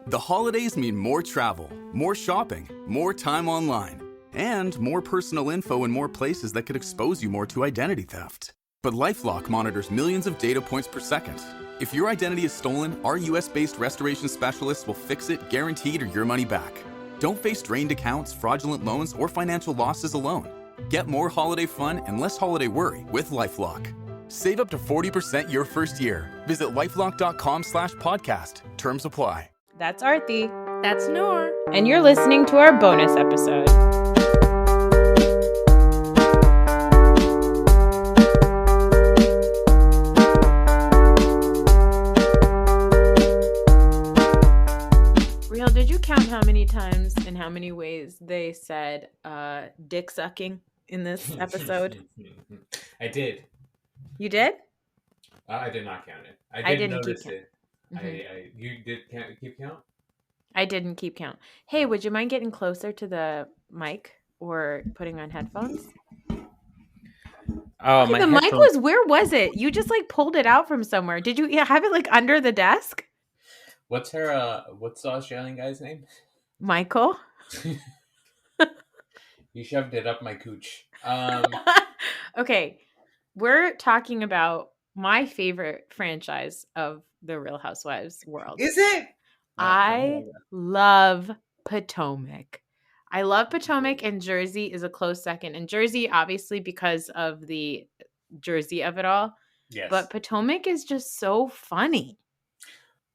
The holidays mean more travel, more shopping, more time online, and more personal info in more places that could expose you more to identity theft. But LifeLock monitors millions of data points per second. If your identity is stolen, our US-based restoration specialists will fix it, guaranteed, or your money back. Don't face drained accounts, fraudulent loans, or financial losses alone. Get more holiday fun and less holiday worry with LifeLock. Save up to 40% your first year. Visit lifelock.com/podcast. Terms apply. That's Arthi. That's Noor. And you're listening to our bonus episode. Raheel, did you count how many times and how many ways they said dick sucking in this episode? I did. You did? I did not count it. I didn't notice keep it. You did keep count? I didn't keep count. Hey, would you mind getting closer to the mic or putting on headphones? Oh, Hey, the mic was, where was it? You just like pulled it out from somewhere. Did you have it like under the desk? What's the Australian guy's name? Michael? You shoved it up my cooch. Okay. We're talking about my favorite franchise of the Real Housewives world. Is it? I love Potomac. I love Potomac, and Jersey is a close second. And Jersey, obviously, because of the Jersey of it all. Yes. But Potomac is just so funny.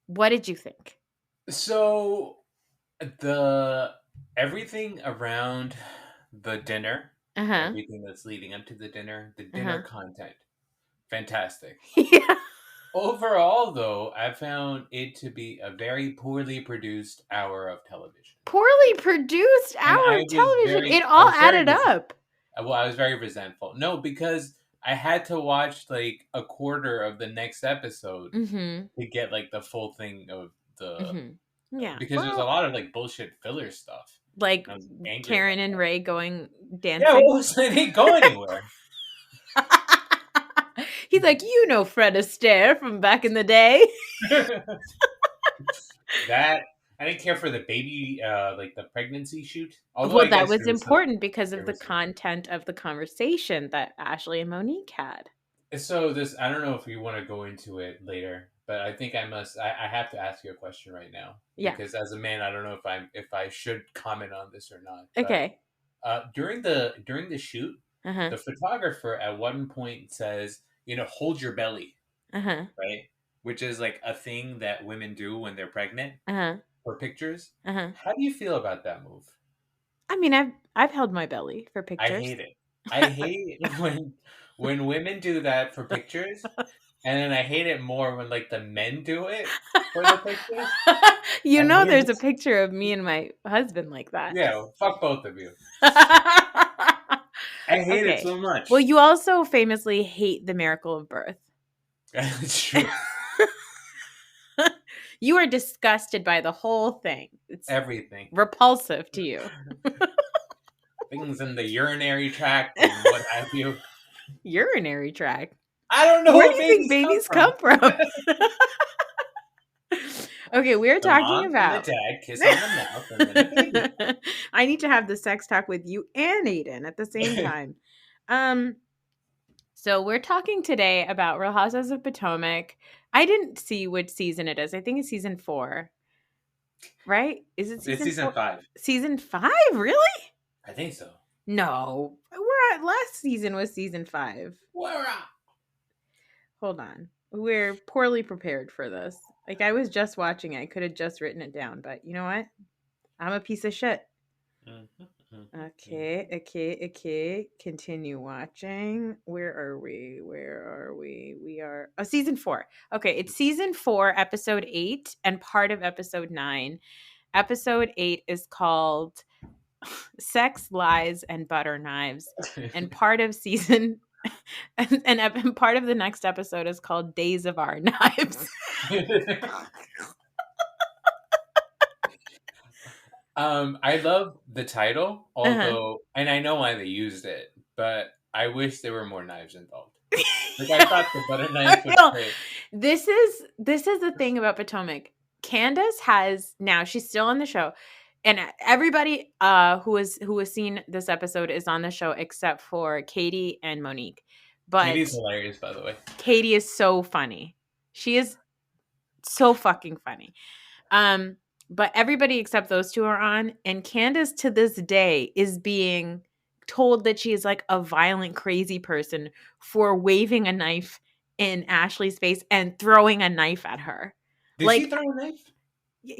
What did you think? So everything around the dinner, everything that's leading up to the dinner content, fantastic. Yeah. Overall, though, I found it to be a very poorly produced hour of television. Poorly produced hour of television. It all added up. Well, I was very resentful. No, because I had to watch like a quarter of the next episode to get like the full thing of the... Yeah. Because there's a lot of like bullshit filler stuff. Like Karen and Ray going dancing. Yeah, well, they didn't go anywhere. He's like, you know Fred Astaire from back in the day. That I didn't care for the baby, like the pregnancy shoot. Although well, that was important because of the content of the conversation that Ashley and Monique had. So this, I don't know if you want to go into it later, but I think I must. I have to ask you a question right now. Yeah. Because as a man, I don't know if I should comment on this or not. Okay. But, during the shoot, the photographer at one point says, hold your belly, right? Which is like a thing that women do when they're pregnant for pictures. How do you feel about that move? I mean, I've held my belly for pictures. I hate it. I hate when women do that for pictures, and then I hate it more when like the men do it for the pictures. There's a picture of me and my husband like that. Yeah, well, fuck both of you. I hate it so much. Well, you also famously hate the miracle of birth. That's true. You are disgusted by the whole thing. It's everything repulsive to you. Things in the urinary tract and what have you. Urinary tract? I don't know where do you think babies come from? Okay, we're talking about the dad kiss on the mouth and then a baby. I need to have the sex talk with you and Aiden at the same time. So we're talking today about Real Housewives of Potomac. I didn't see which season it is. I think it's season 4. Right? Is it season 4? It's season 5. Season 5? Really? I think so. No. Last season was season 5. Hold on. We're poorly prepared for this. Like, I was just watching it. I could have just written it down, but you know what? I'm a piece of shit. Okay. Continue watching. Where are we? We are season 4. Okay, it's season 4, episode 8, and part of episode 9. Episode 8 is called Sex, Lies, and Butter Knives. And part of season and part of the next episode is called Days of Our Knives. I love the title, although, and I know why they used it, but I wish there were more knives involved. Like I thought the butter knife was great. This is the thing about Potomac. Candace has now, she's still on the show, and everybody who has seen this episode is on the show except for Katie and Monique. But Katie's hilarious, by the way. Katie is so funny. She is so fucking funny. But everybody except those two are on, and Candace to this day is being told that she is like a violent, crazy person for waving a knife in Ashley's face and throwing a knife at her. Did she throw a knife?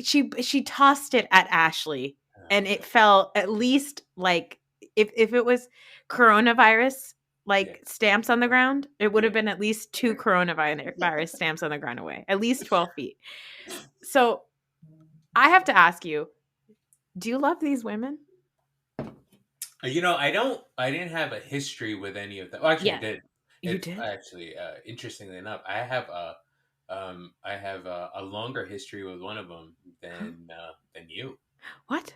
She tossed it at Ashley, and it fell at least like if it was coronavirus stamps on the ground, it would have been at least 2 coronavirus stamps on the ground away, at least 12 feet. So I have to ask you, do you love these women? I didn't have a history with any of them. Well, actually, I did. You did? Actually, interestingly enough, I have a longer history with one of them than you. What?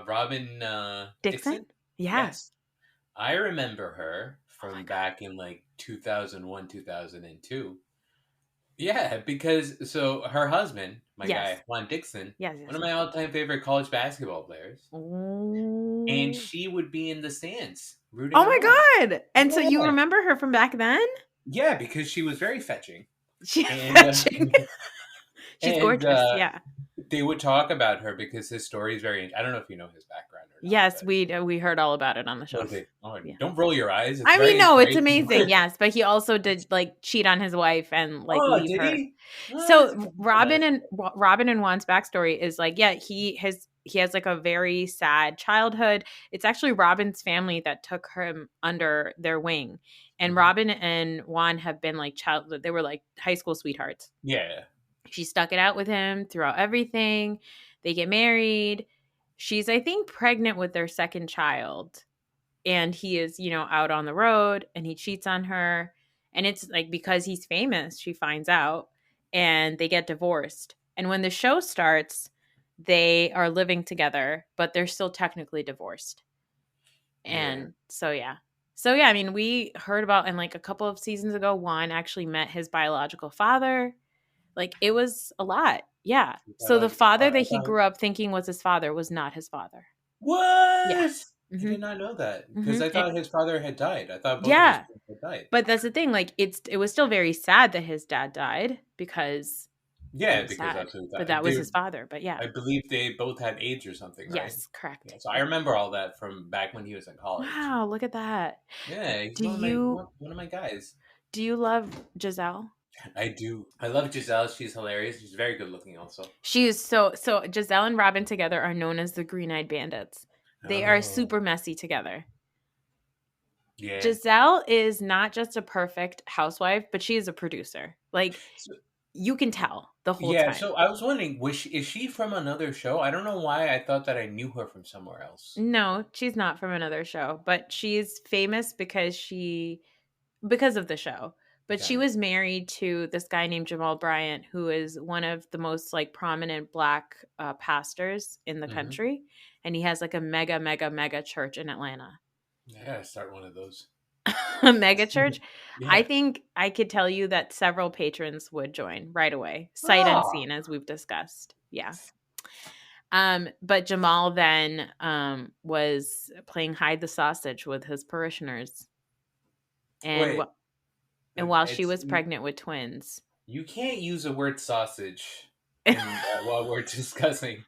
Robin Dixon? Yes. I remember her from back in like 2001, 2002. Yeah, because so her husband, my guy, Juan Dixon, one of my all-time favorite college basketball players. Ooh. And she would be in the stands rooting. Oh my God. And so you remember her from back then? Yeah, because she was very fetching. Fetching. She's gorgeous, yeah. They would talk about her because his story is very... I don't know if you know his background or not. Yes, we heard all about it on the show. Okay. Oh, yeah. Don't roll your eyes. It's amazing, yes. But he also did cheat on his wife and leave her. He? So Robin and Juan's backstory is he has a very sad childhood. It's actually Robin's family that took him under their wing. And Robin and Juan have been they were high school sweethearts. Yeah. She stuck it out with him throughout everything. They get married. She's, I think, pregnant with their second child. And he is, out on the road and he cheats on her. And it's because he's famous, she finds out and they get divorced. And when the show starts, they are living together, but they're still technically divorced. And so, yeah. So, yeah, I mean, we heard about, and a couple of seasons ago, Juan actually met his biological father. It was a lot. Yeah. So the father that he grew up thinking was his father was not his father. What? Yes. Mm-hmm. I did not know that because I thought his father had died. I thought both of his parents had died. But that's the thing. It was still very sad that his dad died because that's who died. But that was his father. But yeah, I believe they both had AIDS or something. Right? Yes, correct. Yeah, so I remember all that from back when he was in college. Wow, look at that. Yeah, he's one of my guys. Do you love Giselle? I do. I love Giselle. She's hilarious. She's very good looking also. She is so Giselle and Robin together are known as the Green-Eyed Bandits. They are super messy together. Yeah. Giselle is not just a perfect housewife, but she is a producer. You can tell the whole time. Yeah, so I was wondering, is she from another show? I don't know why I thought that I knew her from somewhere else. No, she's not from another show, but she's famous because of the show. But she was married to this guy named Jamal Bryant, who is one of the most prominent Black pastors in the country. And he has a mega, mega, mega church in Atlanta. Yeah, start one of those. A mega church? Yeah. I think I could tell you that several patrons would join right away. Sight unseen, as we've discussed. Yeah. But Jamal then was playing hide the sausage with his parishioners. And And while she was pregnant with twins. You can't use the word sausage while we're discussing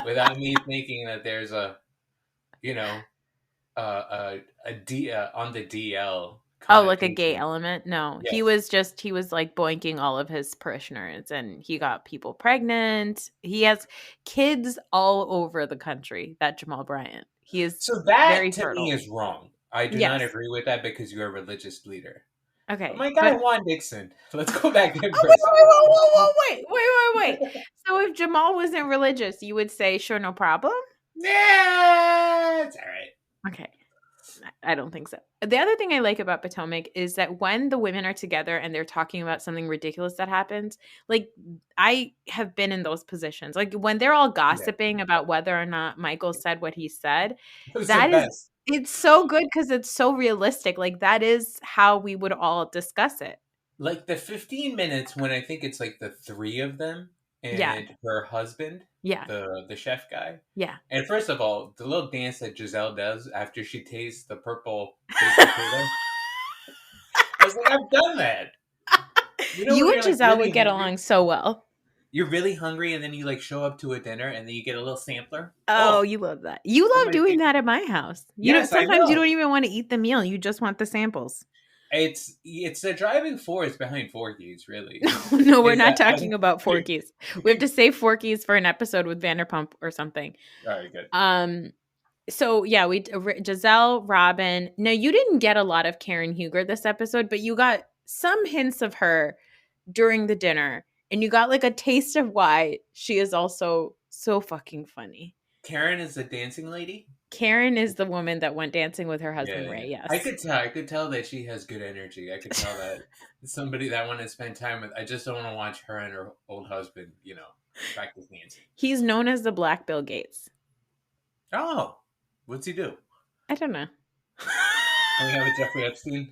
without me thinking that there's a on the DL. Oh, a gay element? No, yes. He was boinking all of his parishioners and he got people pregnant. He has kids all over the country, that Jamal Bryant. He is very fertile. Me is wrong. I do not agree with that because you're a religious leader. Okay. But my guy Juan Dixon. Let's go back to him wait. So if Jamal wasn't religious, you would say, sure, no problem? Yeah, it's all right. Okay. I don't think so. The other thing I like about Potomac is that when the women are together and they're talking about something ridiculous that happens, I have been in those positions. When they're all gossiping about whether or not Michael said what he said, it's so good because it's so realistic. That is how we would all discuss it. The 15 minutes when I think it's the three of them and her husband, the chef guy. Yeah. And first of all, the little dance that Giselle does after she tastes the purple baked potato. I was like, I've done that. You and Giselle would get along so well. You're really hungry, and then you like show up to a dinner, and then you get a little sampler. Oh, you love that. You love doing that at my house. Sometimes you don't even want to eat the meal. You just want the samples. It's the driving force behind Forky's, really. No, we're not talking about Forky's. We have to save Forky's for an episode with Vanderpump or something. All right, good. So yeah, Giselle, Robin. Now you didn't get a lot of Karen Huger this episode, but you got some hints of her during the dinner, and you got like a taste of why she is also so fucking funny. Karen is the dancing lady? Karen is the woman that went dancing with her husband, Ray, yes. I could tell that she has good energy. I could tell that somebody that I want to spend time with. I just don't want to watch her and her old husband, practice dancing. He's known as the Black Bill Gates. Oh, what's he do? I don't know. Hang out with Jeffrey Epstein?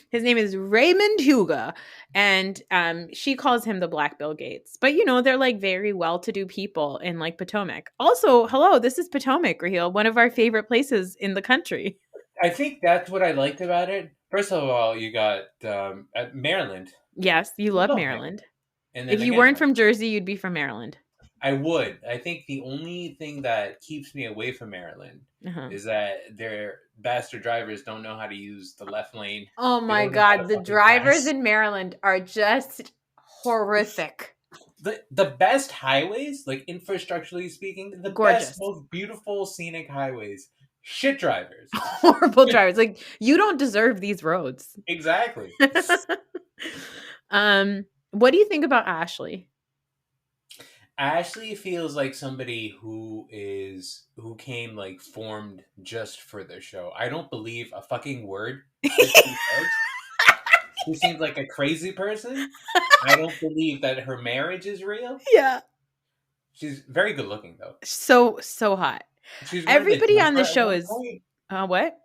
His name is Raymond Huga, and she calls him the Black Bill Gates. But, they're like very well-to-do people in like Potomac. Also, hello, this is Potomac, Raheel, one of our favorite places in the country. I think that's what I liked about it. First of all, you got Maryland. Yes, you love Maryland. And if you weren't from Jersey, you'd be from Maryland. I would. I think the only thing that keeps me away from Maryland is that their bastard drivers don't know how to use the left lane. Oh my God. The drivers in Maryland are just horrific. The best highways, like infrastructurally speaking, the best, most beautiful scenic highways. Shit drivers. Horrible drivers. Like, you don't deserve these roads. Exactly. What do you think about Ashley? Ashley feels like somebody who came like formed just for the show. I don't believe a fucking word that she says. She seems like a crazy person. I don't believe that her marriage is real. Yeah. She's very good looking though. So hot. Everybody on the show is what?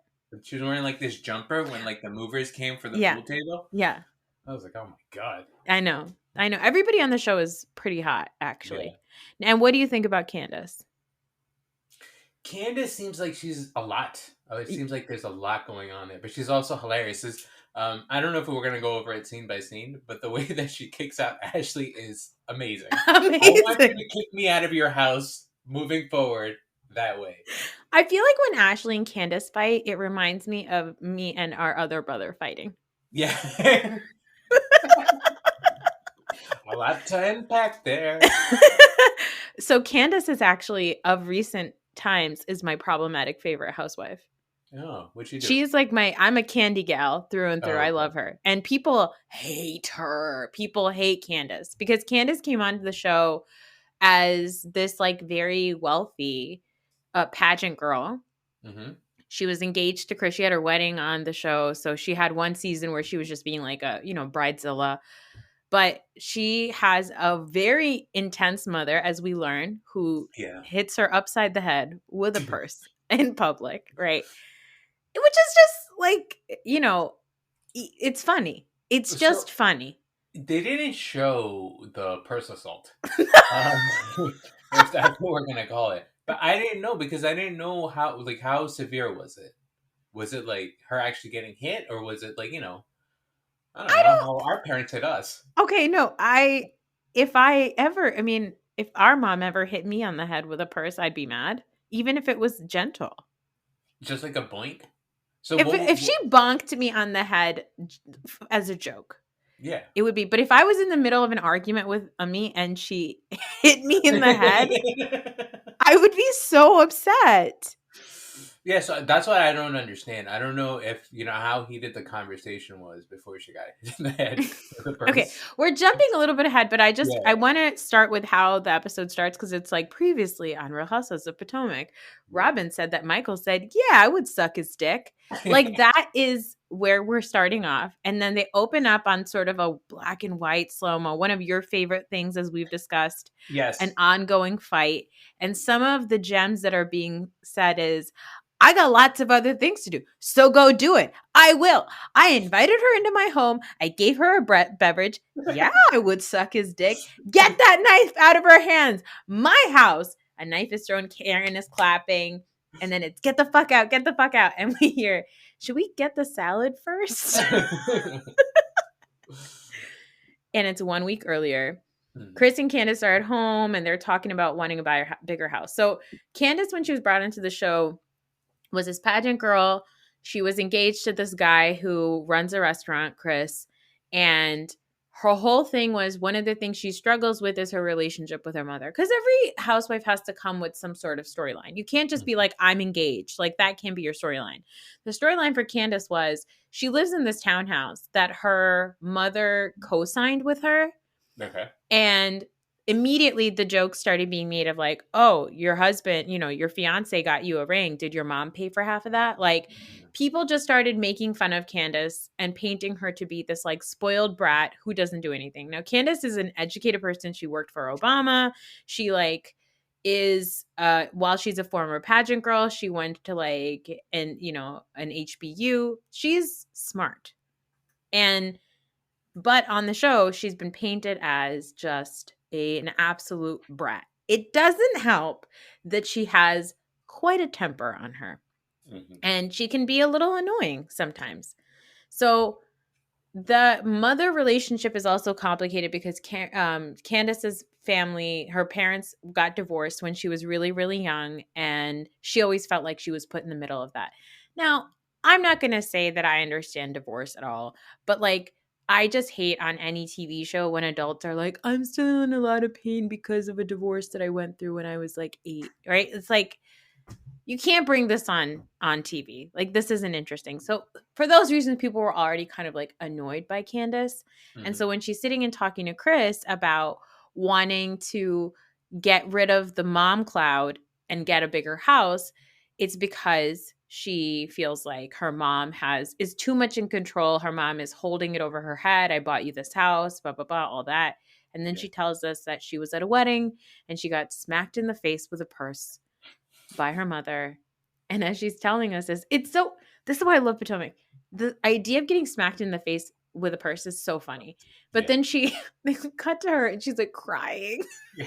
She was wearing like this jumper when like the movers came for the pool table. Yeah. I was like, oh my God. I know. Everybody on the show is pretty hot, actually. Yeah. And what do you think about Candace? Candace seems like she's a lot. It seems like there's a lot going on there, but she's also hilarious. I don't know if we're going to go over it scene by scene, but the way that she kicks out Ashley is amazing. I want you to kick me out of your house moving forward that way. I feel like when Ashley and Candace fight, it reminds me of me and our other brother fighting. Yeah. A lot to unpack there. So Candace is actually, of recent times, is my problematic favorite housewife. Oh, what'd she do? She's like I'm a candy gal through and through. I love her. And people hate her. People hate Candace because Candace came onto the show as this like very wealthy pageant girl. Mm-hmm. She was engaged to Chris. She had her wedding on the show. So she had one season where she was just being like a, bridezilla. But she has a very intense mother, as we learn, who hits her upside the head with a purse in public, right? Which is just like, it's funny. It's just funny. They didn't show the purse assault. If that's what we're going to call it. But I didn't know because I didn't know how severe was it? Was it like her actually getting hit or was it like, I don't know how our parents hit us. Okay, no, if our mom ever hit me on the head with a purse, I'd be mad, even if it was gentle. Just like a boink? So if she bonked me on the head as a joke, it would be. But if I was in the middle of an argument with Ami and she hit me in the head, I would be so upset. Yeah, so that's what I don't understand. I don't know if, how heated the conversation was before she got hit in the head. Okay, we're jumping a little bit ahead, but I want to start with how the episode starts because it's like previously on Real Housewives of Potomac. Robin said that Michael said, yeah, I would suck his dick. Like that is where we're starting off. And then they open up on sort of a black and white slow-mo, one of your favorite things, as we've discussed. Yes. An ongoing fight. And some of the gems that are being said is, I got lots of other things to do, so go do it. I will. I invited her into my home. I gave her a beverage. Yeah, I would suck his dick. Get that knife out of her hands. My house. A knife is thrown. Karen is clapping. And then it's get the fuck out, get the fuck out. And we hear, should we get the salad first? And it's 1 week earlier. Chris and Candace are at home and they're talking about wanting to buy a bigger house. So Candace, when she was brought into the show, was this pageant girl. She was engaged to this guy who runs a restaurant, Chris. And her whole thing was, one of the things she struggles with is her relationship with her mother. Because every housewife has to come with some sort of storyline. You can't just be like, I'm engaged. Like, that can't be your storyline. The storyline for Candace was, she lives in this townhouse that her mother co-signed with her. Okay. And immediately the jokes started being made of like, oh, your husband, your fiance got you a ring. Did your mom pay for half of that? Like, people just started making fun of Candace and painting her to be this like spoiled brat who doesn't do anything. Now, Candace is an educated person. She worked for Obama. She is while she's a former pageant girl, she went to an HBU. She's smart. But on the show, she's been painted as just an absolute brat. It doesn't help that she has quite a temper on her. Mm-hmm. And she can be a little annoying sometimes. So the mother relationship is also complicated because Candace's family, her parents got divorced when she was really, really young. And she always felt like she was put in the middle of that. Now, I'm not going to say that I understand divorce at all, but I just hate on any TV show when adults are like, I'm still in a lot of pain because of a divorce that I went through when I was 8, right? It's like, you can't bring this on TV. This isn't interesting. So for those reasons, people were already kind of annoyed by Candace. Mm-hmm. And so when she's sitting and talking to Chris about wanting to get rid of the mom cloud and get a bigger house, it's because she feels like her mom is too much in control. Her mom is holding it over her head. I bought you this house, blah, blah, blah, all that. And then she tells us that she was at a wedding and she got smacked in the face with a purse by her mother. And as she's telling us this is why I love Potomac. The idea of getting smacked in the face with a purse is so funny. But then they cut to her and she's crying. Yeah.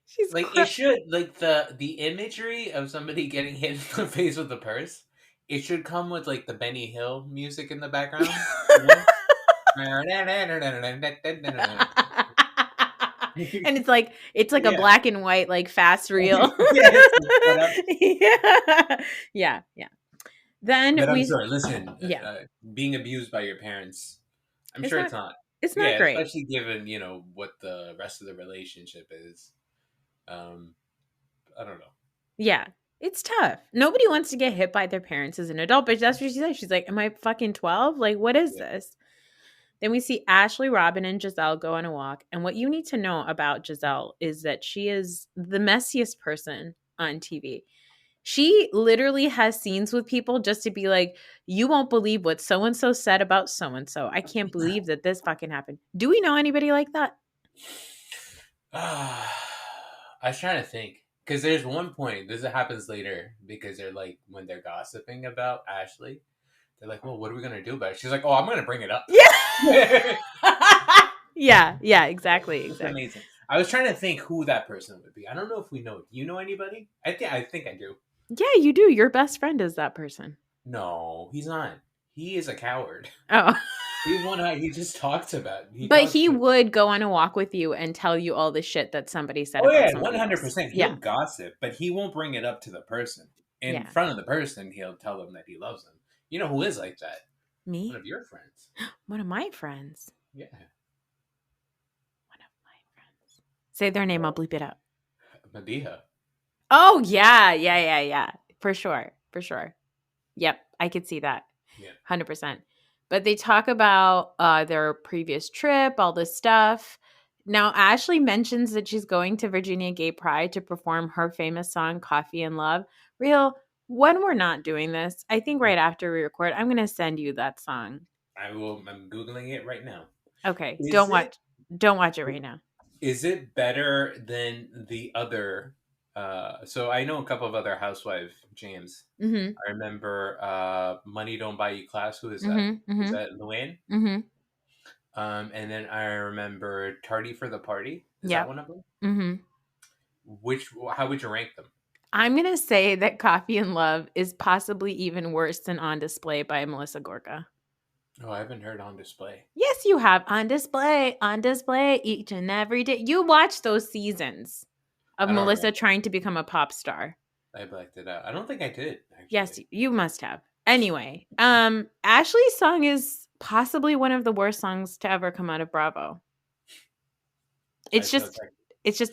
She's it should the imagery of somebody getting hit in the face with a purse, it should come with the Benny Hill music in the background. And it's a black and white fast reel. Yeah. Then I'm sorry, listen. Being abused by your parents, I'm sure it's not. It's not great, especially given what the rest of the relationship is. I don't know. Yeah, it's tough. Nobody wants to get hit by their parents as an adult, but that's what she says. She's like, am I fucking 12? What is this? Then we see Ashley, Robin, and Giselle go on a walk. And what you need to know about Giselle is that she is the messiest person on TV. She literally has scenes with people just to be like, you won't believe what so-and-so said about so-and-so. I can't believe that this fucking happened. Do we know anybody like that? I was trying to think. Because there's one point, this happens later, because they're when they're gossiping about Ashley, they're like, well, what are we going to do about it? She's like, oh, I'm going to bring it up. Yeah. Yeah, exactly. Amazing. I was trying to think who that person would be. I don't know if we know. Do you know anybody? I think I do. Yeah, you do. Your best friend is that person. No, he's not. He is a coward. Oh. He's one he just talks about. He would go on a walk with you and tell you all the shit that somebody said about somebody 100%. He'll gossip, but he won't bring it up to the person. In front of the person, he'll tell them that he loves them. You know who is like that? Me? One of your friends. One of my friends? Yeah. One of my friends. Say their name, I'll bleep it out. Madiha. Oh, yeah. For sure. Yep, I could see that. Yeah. 100%. But they talk about their previous trip, all this stuff. Now, Ashley mentions that she's going to Virginia Gay Pride to perform her famous song, Coffee and Love. Raheel, when we're not doing this, I think right after we record, I'm going to send you that song. I'm Googling it right now. Okay. Don't watch it right now. Is it better than the other? So I know a couple of other housewife jams. Mm-hmm. I remember Money Don't Buy You Class. Who is that? Mm-hmm. Is that Luann? Mm-hmm. And then I remember Tardy for the Party. Is Yep. that one of them? Mm-hmm. How would you rank them? I'm going to say that Coffee and Love is possibly even worse than On Display by Melissa Gorka. Oh, I haven't heard On Display. Yes, you have. On display each and every day. You watch those seasons of Melissa trying to become a pop star. I blacked it out. I don't think I did, actually. Yes, you must have. Anyway, Ashley's song is possibly one of the worst songs to ever come out of Bravo. It's just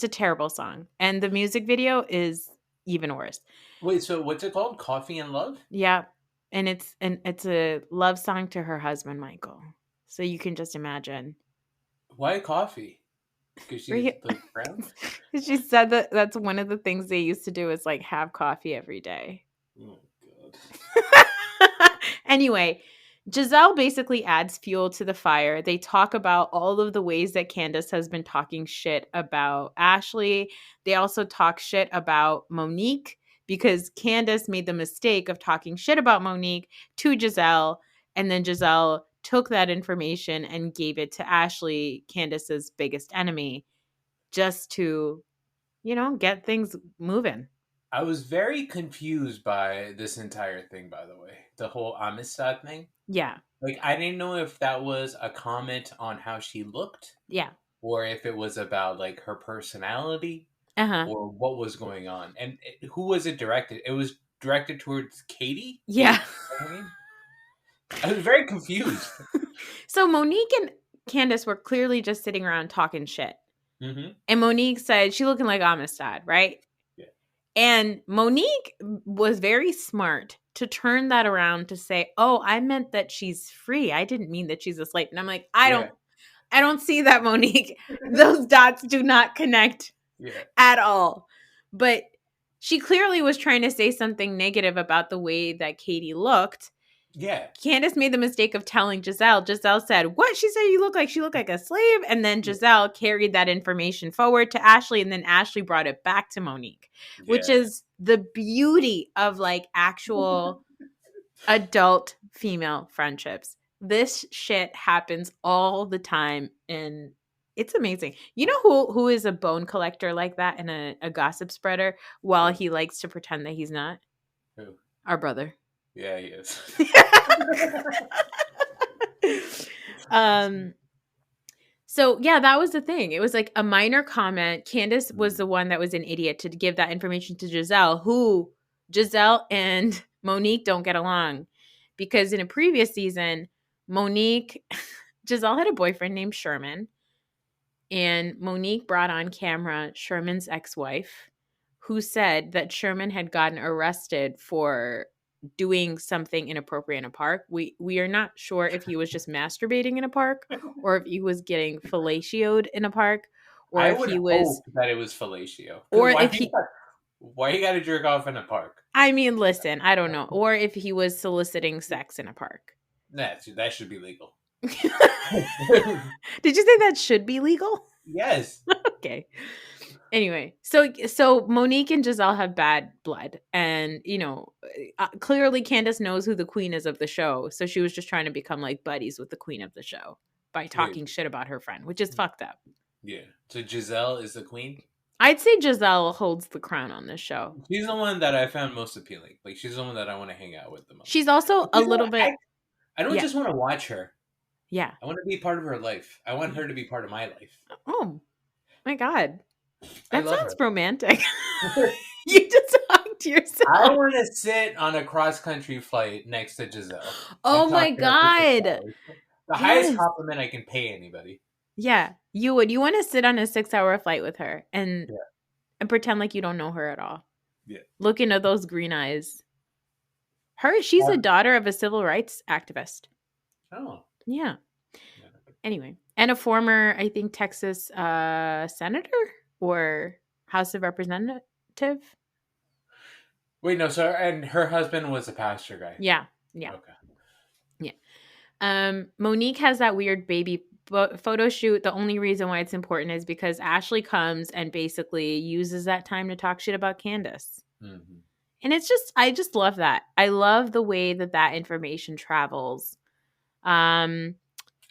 a terrible song. And the music video is even worse. Wait, so what's it called? Coffee and Love? Yeah. And it's a love song to her husband, Michael. So you can just imagine. Why coffee? Because she's brown? She said that that's one of the things they used to do is like have coffee every day. Oh, God. Anyway, Giselle basically adds fuel to the fire. They talk about all of the ways that Candace has been talking shit about Ashley. They also talk shit about Monique because Candace made the mistake of talking shit about Monique to Giselle. And then Giselle took that information and gave it to Ashley, Candace's biggest enemy, just to, get things moving. I was very confused by this entire thing, by the way. The whole Amistad thing. Yeah. Like, I didn't know if that was a comment on how she looked. Yeah. Or if it was about, like, her personality. Uh-huh. Or what was going on. And who was it directed? It was directed towards Katie? Yeah. I was very confused. So Monique and Candace were clearly just sitting around talking shit. Mm-hmm. And Monique said she looking like Amistad, right? Yeah. And Monique was very smart to turn that around to say, "Oh, I meant that she's free. I didn't mean that she's a slave." And I'm like, I don't see that, Monique. Those dots do not connect at all. But she clearly was trying to say something negative about the way that Katie looked. Yeah. Candace made the mistake of telling Giselle. Giselle said, "What?" She said, she looked like a slave. And then Giselle carried that information forward to Ashley. And then Ashley brought it back to Monique, which is the beauty of like actual adult female friendships. This shit happens all the time. And it's amazing. You know who is a bone collector like that and a gossip spreader while he likes to pretend that he's not? Who? Our brother. Yeah, he is. So yeah, that was the thing. It was like a minor comment. Candace was the one that was an idiot to give that information to Giselle, who Giselle and Monique don't get along because in a previous season, Giselle had a boyfriend named Sherman, and Monique brought on camera Sherman's ex-wife, who said that Sherman had gotten arrested for doing something inappropriate in a park. We are not sure if he was just masturbating in a park or if he was getting fellatioed in a park or if he was hope that it was fellatio. Or if he why you got to jerk off in a park? I mean, listen, I don't know. Or if he was soliciting sex in a park. That should be legal. Did you say that should be legal? Yes. Okay. Anyway, so Monique and Giselle have bad blood, and clearly Candace knows who the queen is of the show, so she was just trying to become like buddies with the queen of the show by talking shit about her friend, which is fucked up. Yeah. So Giselle is the queen? I'd say Giselle holds the crown on this show. She's the one that I found most appealing. Like, she's the one that I want to hang out with the most. She's also a little bit... I don't just want to watch her. Yeah. I want to be part of her life. I want her to be part of my life. Oh, my God. That sounds her. Romantic. You just hugged yourself. I want to sit on a cross-country flight next to Giselle. Oh, my God. The highest compliment I can pay anybody. Yeah, you would. You want to sit on a 6-hour flight with her and pretend like you don't know her at all. Yeah. Look into those green eyes. She's a daughter of a civil rights activist. Oh. Yeah. Anyway, and a former, I think, Texas senator or House of Representative. Wait, no, so and her husband was a pastor guy. Yeah. Yeah. Okay. Yeah. Monique has that weird baby photo shoot. The only reason why it's important is because Ashley comes and basically uses that time to talk shit about Candace. Mm-hmm. And it's just, I just love that. I love the way that information travels. I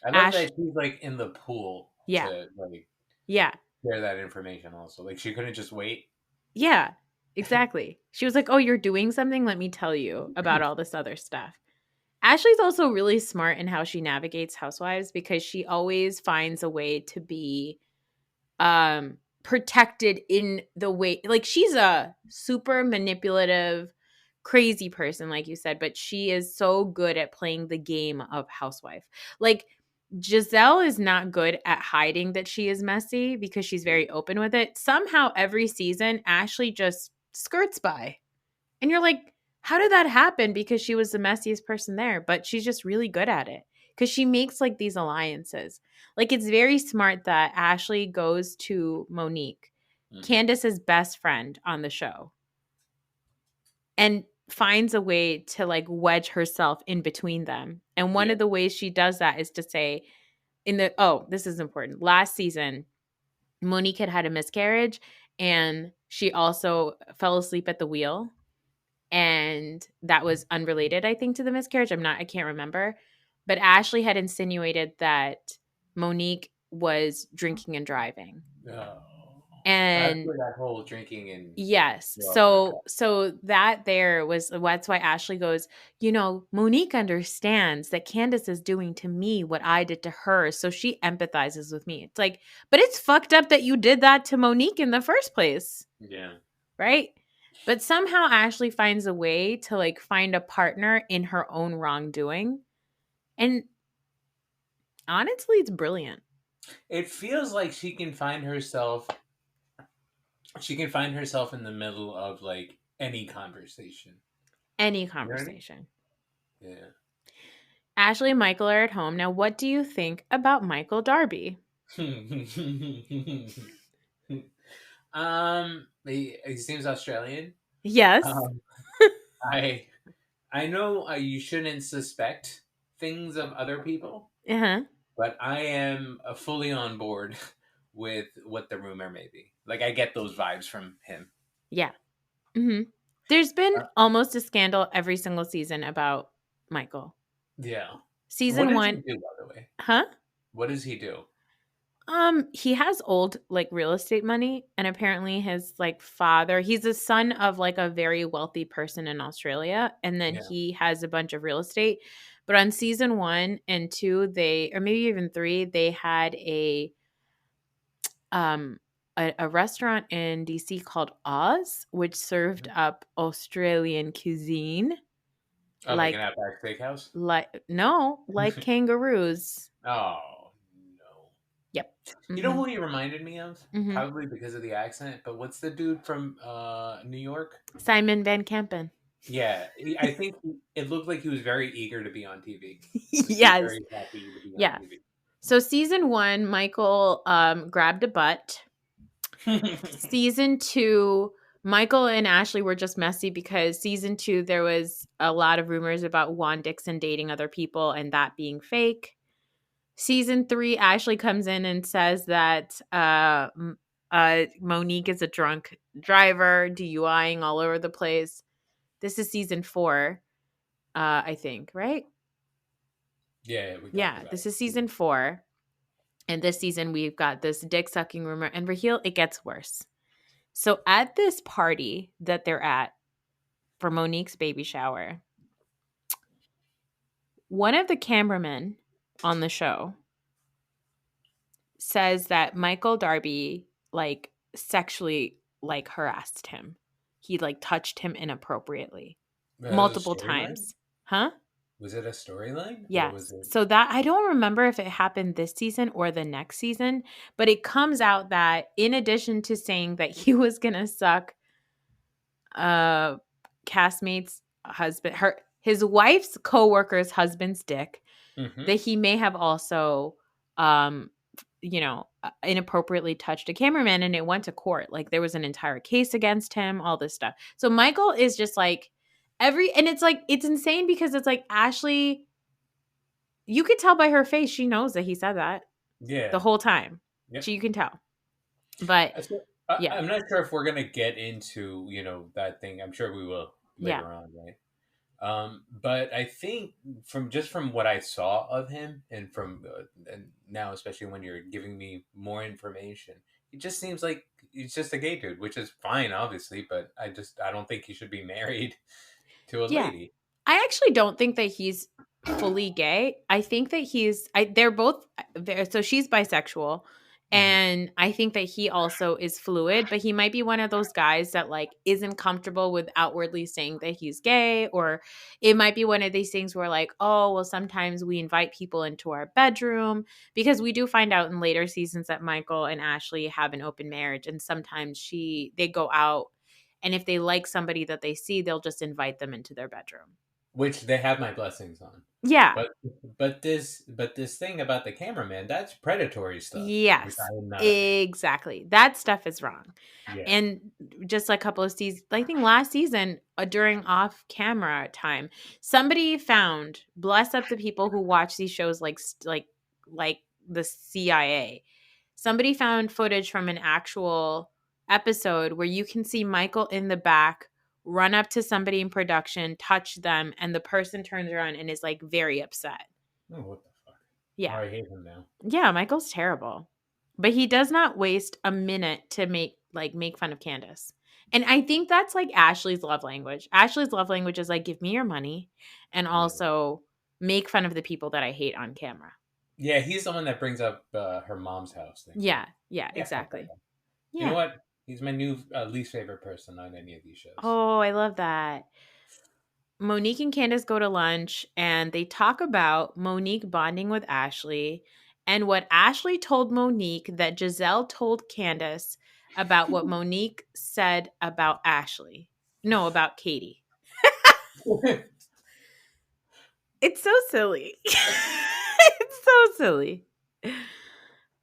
love that she's like in the pool. Yeah. To like yeah. share that information also. Like she couldn't just wait. Yeah, exactly. She was like, oh, you're doing something? Let me tell you about all this other stuff. Ashley's also really smart in how she navigates Housewives because she always finds a way to be protected in the way, like she's a super manipulative, crazy person, like you said, but she is so good at playing the game of housewife. Like Giselle is not good at hiding that she is messy because she's very open with it. Somehow every season, Ashley just skirts by. And you're like, how did that happen? Because she was the messiest person there, but she's just really good at it because she makes like these alliances. Like it's very smart that Ashley goes to Monique, Candace's best friend on the show, and finds a way to like wedge herself in between them. And one of the ways she does that is to say this is important. Last season, Monique had a miscarriage and she also fell asleep at the wheel. And that was unrelated, I think, to the miscarriage. I can't remember. But Ashley had insinuated that Monique was drinking and driving. Oh. And that whole drinking and yes. So that there was, that's why Ashley goes, Monique understands that Candace is doing to me what I did to her. So she empathizes with me. It's like, but it's fucked up that you did that to Monique in the first place. Yeah. Right? But somehow Ashley finds a way to like find a partner in her own wrongdoing. And honestly, it's brilliant. It feels like she can find herself in the middle of like any conversation. Any conversation. Yeah. Ashley and Michael are at home. Now, what do you think about Michael Darby? He seems Australian. Yes. I know you shouldn't suspect things of other people, but I am fully on board with what the rumor may be. Like, I get those vibes from him. Yeah. Mm-hmm. There's been almost a scandal every single season about Michael. Yeah. Season 1. What does he do, by the way? Huh? What does he do? He has old like real estate money, and apparently his like father, he's the son of like a very wealthy person in Australia, and then he has a bunch of real estate. But on season 1 and 2, or maybe even 3, they had a restaurant in DC called Oz, which served up Australian cuisine. Oh, like an Outback Steakhouse? Like kangaroos. Oh. Yep. Mm-hmm. You know who he reminded me of? Mm-hmm. Probably because of the accent, but what's the dude from New York? Simon Van Kempen. Yeah, I think it looked like he was very eager to be on TV. Yes. Very happy to be on TV. So season 1, Michael grabbed a butt. Season 2, Michael and Ashley were just messy because season 2, there was a lot of rumors about Juan Dixon dating other people and that being fake. Season 3, Ashley comes in and says that Monique is a drunk driver, DUIing all over the place. This is season 4, I think, right? Yeah. This is season 4. And this season, we've got this dick sucking rumor. And Raheel, it gets worse. So at this party that they're at for Monique's baby shower, one of the cameramen on the show says that Michael Darby like sexually like harassed him. He like touched him inappropriately multiple times. Huh? Was it a storyline? Yes. So that I don't remember if it happened this season or the next season, but it comes out that in addition to saying that he was gonna suck castmate's husband, his wife's coworker's husband's dick, that he may have also inappropriately touched a cameraman, and it went to court. Like there was an entire case against him, all this stuff. So Michael is just like and it's like, it's insane because it's like Ashley, you could tell by her face, she knows that he said that the whole time. Yep. You can tell. But yeah. I'm not sure if we're going to get into, that thing. I'm sure we will later on, right? But I think from what I saw of him and and now, especially when you're giving me more information, it just seems like he's just a gay dude, which is fine, obviously, but I don't think he should be married to a lady. I actually don't think that he's fully gay. I think that they're both so she's bisexual. And I think that he also is fluid, but he might be one of those guys that like isn't comfortable with outwardly saying that he's gay, or it might be one of these things where like, oh, well, sometimes we invite people into our bedroom, because we do find out in later seasons that Michael and Ashley have an open marriage, and sometimes they go out, and if they like somebody that they see, they'll just invite them into their bedroom. Which they have my blessings on. Yeah. But this thing about the cameraman, that's predatory stuff. Yes, exactly. That stuff is wrong. Yeah. And just a couple of seasons, I think last season, during off-camera time, somebody found, bless up the people who watch these shows like the CIA, somebody found footage from an actual episode where you can see Michael in the back run up to somebody in production, touch them, and the person turns around and is like very upset. Oh, what the fuck? Yeah. Oh, I hate him now. Yeah, Michael's terrible. But he does not waste a minute to make fun of Candace. And I think that's like Ashley's love language. Ashley's love language is like, give me your money and also make fun of the people that I hate on camera. Yeah, he's the one that brings up her mom's house thing. Yeah, exactly. Yeah. You know what? He's my new least favorite person on any of these shows. Oh, I love that. Monique and Candace go to lunch, and they talk about Monique bonding with Ashley and what Ashley told Monique that Giselle told Candace about what Monique said about Ashley. No, about Katie. It's so silly. It's so silly.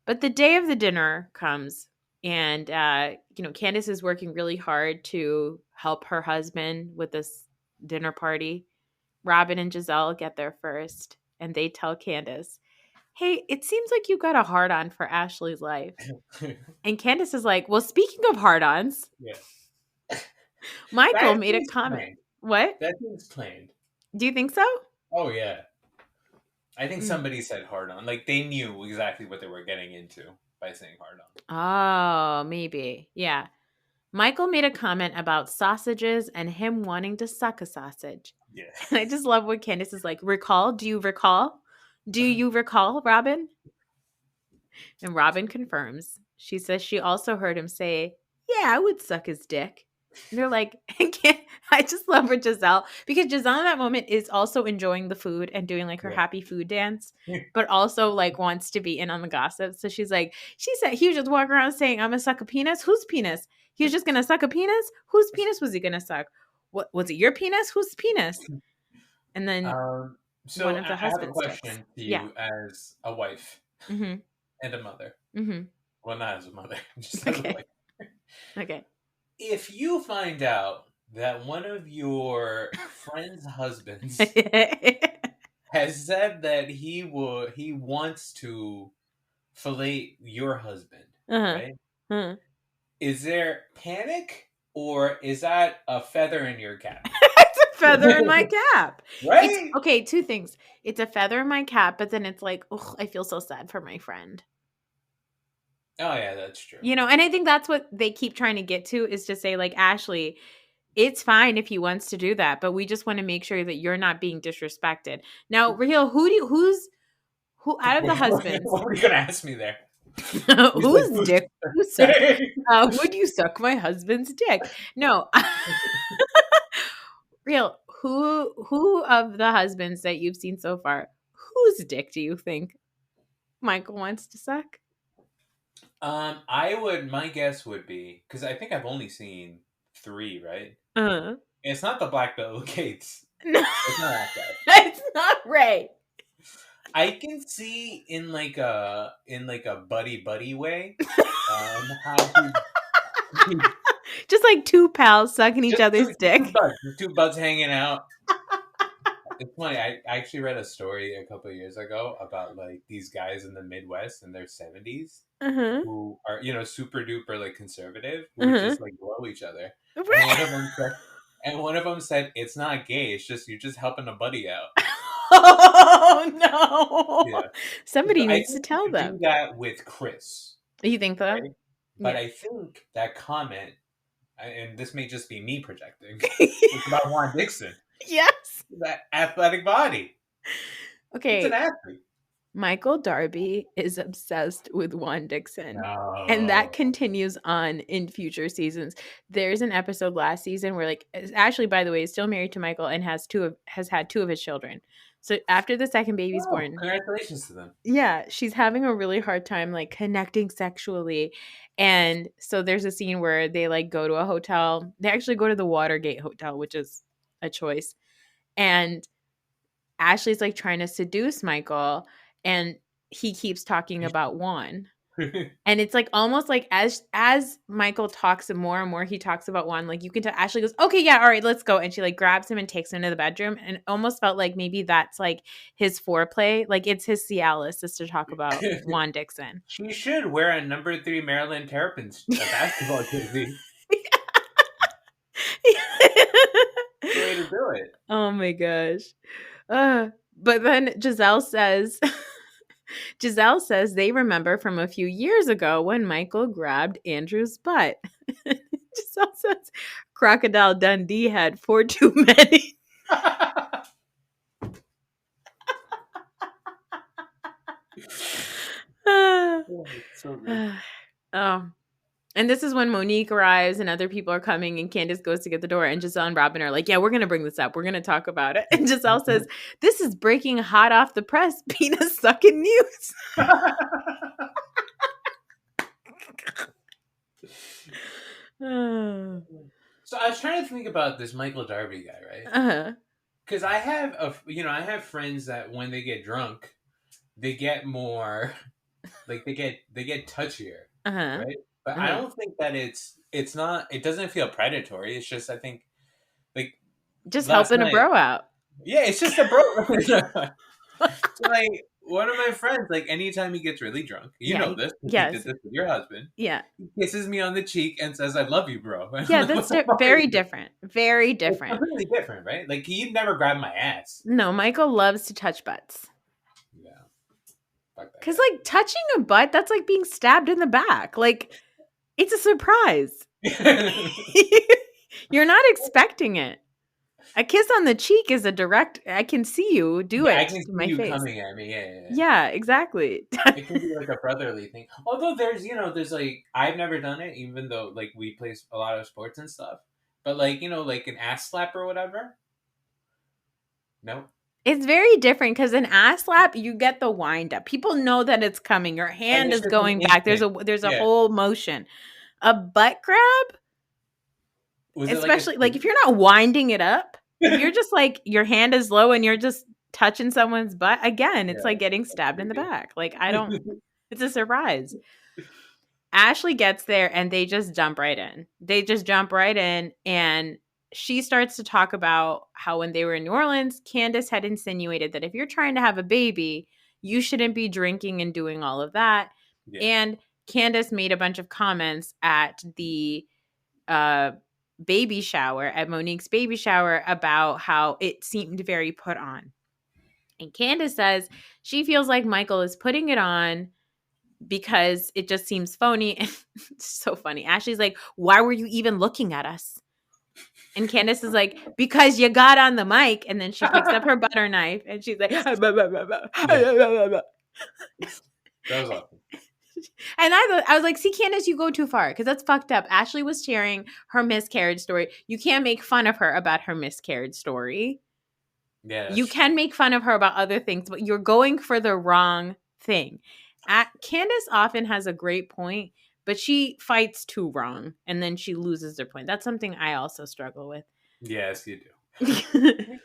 But the day of the dinner comes, and Candace is working really hard to help her husband with this dinner party. Robin and Giselle get there first, and they tell Candace, hey, it seems like you got a hard-on for Ashley's life. And Candace is like, well, speaking of hard-ons, Michael made a comment. Planned. What? That seems planned. Do you think so? Oh, yeah. I think somebody said hard-on. Like, they knew exactly what they were getting into by saying hard-on. Oh, maybe. Yeah. Michael made a comment about sausages and him wanting to suck a sausage. Yeah. And I just love what Candace is like, recall? Do you recall? Do you recall, Robin? And Robin confirms. She says she also heard him say, yeah, I would suck his dick. And they're like, I just love her Giselle, because Giselle in that moment is also enjoying the food and doing like her happy food dance, but also like wants to be in on the gossip. So she said he was just walking around saying, I'm gonna suck a penis. Whose penis? He was just gonna suck a penis? Whose penis was he gonna suck? What was it, your penis? Whose penis? And then so one of the I have a husbands question to you as a wife and a mother. Well, not as a mother, just as a wife. Okay. If you find out that one of your friend's husbands has said that he wants to fillet your husband, right? Is there panic, or is that a feather in your cap? It's a feather in my cap. Right? Okay, two things. It's a feather in my cap, but then it's like, oh, I feel so sad for my friend. Oh, yeah, that's true. And I think that's what they keep trying to get to, is to say, like, Ashley, it's fine if he wants to do that, but we just want to make sure that you're not being disrespected. Now, Raheel, who out of the husbands? What were you going to ask me there? Whose dick would you suck? Would you suck my husband's dick? No. Raheel, who of the husbands that you've seen so far, whose dick do you think Michael wants to suck? My guess would be, because I think I've only seen 3, right? It's not the Black Bill Gates. No. It's not that guy. It's not Ray. I can see in like a buddy way, how he Just like two pals sucking each just other's dick. two buds hanging out. It's funny. I actually read a story a couple of years ago about like these guys in the Midwest in their 70s who are super duper like conservative who would just like blow each other, and one of them said it's not gay. It's just you're just helping a buddy out. Oh no! Yeah, Somebody so I needs to think tell you do them. that with Chris. You think so? Right? But Yeah. I think that comment, and this may just be me projecting, it's about Juan Dixon. Yes. That athletic body. Okay. It's an athlete. Michael Darby is obsessed with Juan Dixon. No. And that continues on in future seasons. There's an episode last season where like Ashley, by the way, is still married to Michael and has had two of his children. So after the second baby's born, congratulations to them. Yeah, she's having a really hard time like connecting sexually. And so there's a scene where they like go to a hotel. They actually go to the Watergate Hotel, which is a choice. And Ashley's like trying to seduce Michael, and he keeps talking about Juan. And it's like almost like as Michael talks more and more, he talks about Juan, like you can tell Ashley goes, okay, yeah, all right, let's go. And she like grabs him and takes him to the bedroom, and almost felt like maybe that's like his foreplay. Like it's his Cialis is to talk about Juan Dixon. She should wear a number 3 Maryland Terrapins basketball jersey. The way to do it. Oh my gosh. But then Giselle says they remember from a few years ago when Michael grabbed Andrew's butt. Giselle says Crocodile Dundee had 4 too many. So good. Oh. And this is when Monique arrives and other people are coming and Candace goes to get the door and Giselle and Robin are like, yeah, we're going to bring this up. We're going to talk about it. And Giselle says, this is breaking hot off the press penis sucking news. So I was trying to think about this Michael Darby guy, right? Because I have friends that when they get drunk, they get more, like they get touchier, right? But I don't think that it doesn't feel predatory. It's just, I think, like just helping a bro out. Yeah, it's just a bro. So like one of my friends, like anytime he gets really drunk, you know this, yes. he did this with your husband. Yeah, he kisses me on the cheek and says, "I love you, bro." Yeah, that's very different. Very different. It's completely different, right? Like he'd never grab my ass. No, Michael loves to touch butts. Yeah, because like touching a butt, that's like being stabbed in the back. Like it's a surprise. You're not expecting it. A kiss on the cheek is a direct. I can see you do it. I can see my you face. coming at me. Yeah, exactly. It can be like a brotherly thing. Although there's like I've never done it, even though like we play a lot of sports and stuff. But like like an ass slap or whatever. No. It's very different because an ass slap, you get the wind up. People know that it's coming. Your hand is going back. There's a whole motion. A butt grab, especially like if you're not winding it up, if you're just like your hand is low and you're just touching someone's butt, again, it's like getting stabbed in the back. Like it's a surprise. Ashley gets there and they just jump right in. And she starts to talk about how when they were in New Orleans, Candace had insinuated that if you're trying to have a baby, you shouldn't be drinking and doing all of that. Yeah. And Candace made a bunch of comments at the baby shower, at Monique's baby shower, about how it seemed very put on. And Candace says she feels like Michael is putting it on because it just seems phony. It's so funny. Ashley's like, why were you even looking at us? And Candace is like, because you got on the mic. And then she picks up her butter knife and she's like, that was awesome. And I was like, see, Candace, you go too far because that's fucked up. Ashley was sharing her miscarriage story. You can't make fun of her about her miscarriage story. Yeah, you can make fun of her about other things, but you're going for the wrong thing. Candace often has a great point, but she fights too wrong and then she loses her point. That's something I also struggle with. Yes, you do.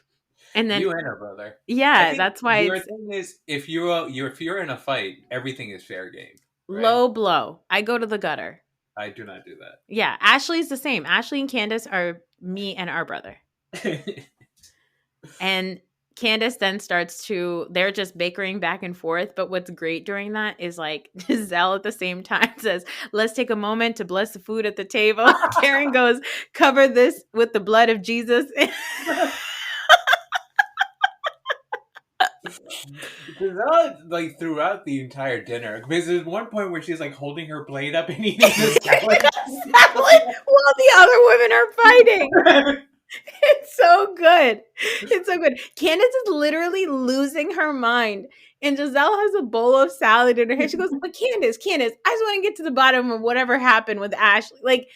And then you and her brother. I yeah, think that's why your it's thing is if you're in a fight, everything is fair game, right? low blow. I go to the gutter. I do not do that. Yeah, Ashley's the same. Ashley and Candace are me and our brother. And Candace then they're just bickering back and forth. But what's great during that is like Giselle at the same time says, let's take a moment to bless the food at the table. Karen goes, cover this with the blood of Jesus. Giselle, like throughout the entire dinner, because there's one point where she's like holding her plate up and eating the salad while the other women are fighting. It's so good. It's so good. Candace is literally losing her mind. And Giselle has a bowl of salad in her hand. She goes, but Candace, I just want to get to the bottom of whatever happened with Ashley. Like,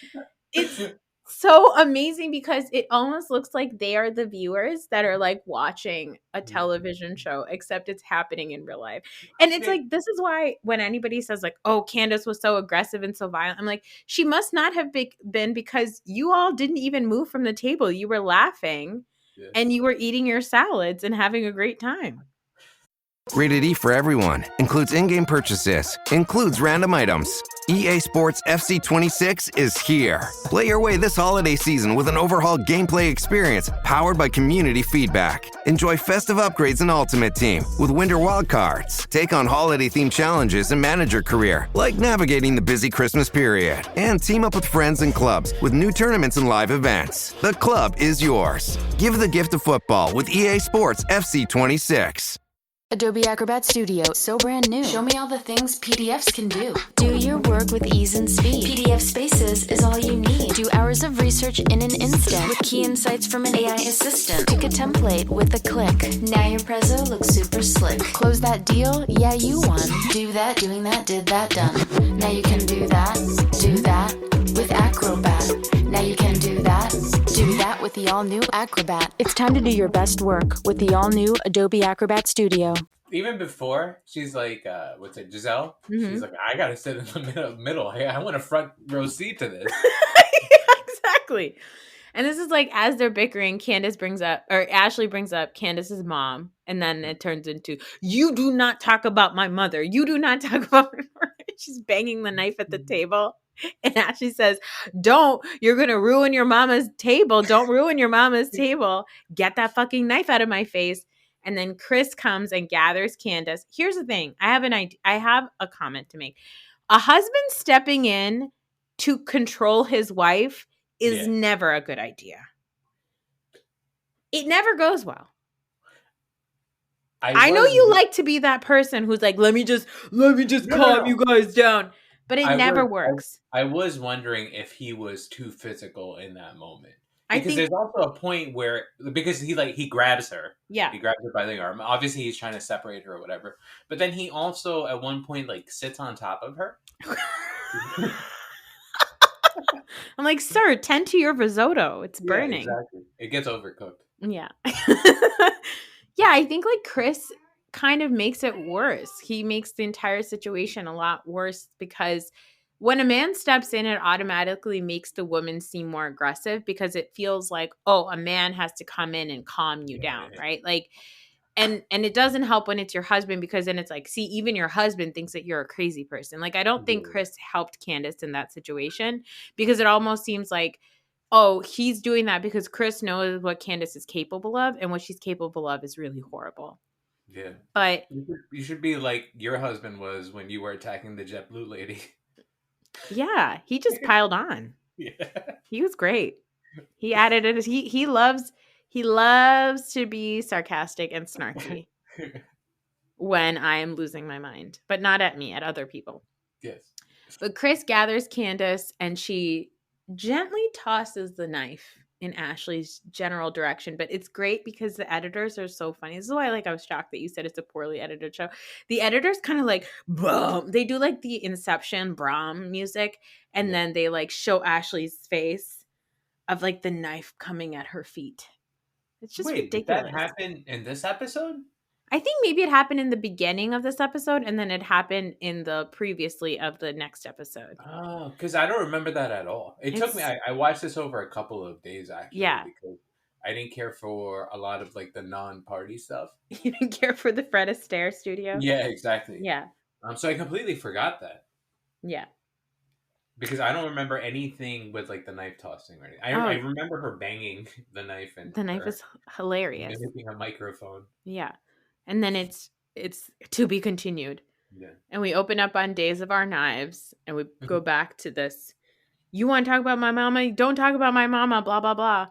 it's so amazing because it almost looks like they are the viewers that are like watching a television show, except it's happening in real life. And it's like, this is why when anybody says like, oh, Candace was so aggressive and so violent, I'm like, she must not have been because you all didn't even move from the table. You were laughing and you were eating your salads and having a great time. Rated E for everyone. Includes in-game purchases. Includes random items. EA Sports FC 26 is here. Play your way this holiday season with an overhauled gameplay experience powered by community feedback. Enjoy festive upgrades in Ultimate Team with Winter Wildcards. Take on holiday-themed challenges and manage your career, like navigating the busy Christmas period. And team up with friends and clubs with new tournaments and live events. The club is yours. Give the gift of football with EA Sports FC 26. Adobe Acrobat Studio, so brand new. Show me all the things PDFs can do. Do your work with ease and speed. PDF Spaces is all you need. Do hours of research in an instant with key insights from an AI assistant. Pick a template with a click. Now your prezzo looks super slick. Close that deal? Yeah, you won. Do that, doing that, did that, done. Now you can do that with Acrobat. Now you can do that with the all-new Acrobat. It's time to do your best work with the all-new Adobe Acrobat Studio. Even before, she's like, Giselle? Mm-hmm. She's like, I gotta sit in the middle. Hey, I want a front row seat to this. Yeah, exactly. And this is like, as they're bickering, Ashley brings up Candace's mom. And then it turns into, you do not talk about my mother. You do not talk about my mother. She's banging the knife at the table. And Ashley says, you're going to ruin your mama's table. Don't ruin your mama's table. Get that fucking knife out of my face. And then Chris comes and gathers Candace. Here's the thing. I have a comment to make. A husband stepping in to control his wife is never a good idea. It never goes well. I know you like to be that person who's like, let me just calm you guys down. But it never works. I was wondering if he was too physical in that moment. Because there's also a point where, because he grabs her. Yeah. He grabs her by the arm. Obviously, he's trying to separate her or whatever. But then he also, at one point, sits on top of her. I'm like, sir, tend to your risotto. It's burning. Yeah, exactly. It gets overcooked. Yeah. Yeah, I think Chris kind of makes it worse. He makes the entire situation a lot worse because when a man steps in, it automatically makes the woman seem more aggressive because it feels like, oh, a man has to come in and calm you down, right? And it doesn't help when it's your husband because then it's like, see, even your husband thinks that you're a crazy person. I don't think Chris helped Candace in that situation because it almost seems like, oh, he's doing that because Chris knows what Candace is capable of, and what she's capable of is really horrible. Yeah. But you should be like your husband was when you were attacking the JetBlue lady. Yeah, he just piled on. Yeah. He was great. He added it. He loves to be sarcastic and snarky when I am losing my mind, but not at me, at other people. Yes. But Chris gathers Candace and she gently tosses the knife in Ashley's general direction. But it's great because the editors are so funny. This is why I was shocked that you said it's a poorly edited show. The editors kind of boom. They do the Inception Brahm music. And then they show Ashley's face of the knife coming at her feet. It's just ridiculous. Did that happen in this episode? I think maybe it happened in the beginning of this episode, and then it happened in the previously of the next episode. Oh, because I don't remember that at all. It took me. I watched this over a couple of days actually. Yeah. Because I didn't care for a lot of like the non-party stuff. You didn't care for the Fred Astaire studio? Yeah, exactly. Yeah. So I completely forgot that. Yeah. Because I don't remember anything with like the knife tossing or anything. I remember her banging the knife, and the knife is hilarious. Mimicking a microphone. Yeah. And then it's to be continued. Yeah. And we open up on Days of Our Knives, and we go back to this. You want to talk about my mama? Don't talk about my mama, blah, blah, blah.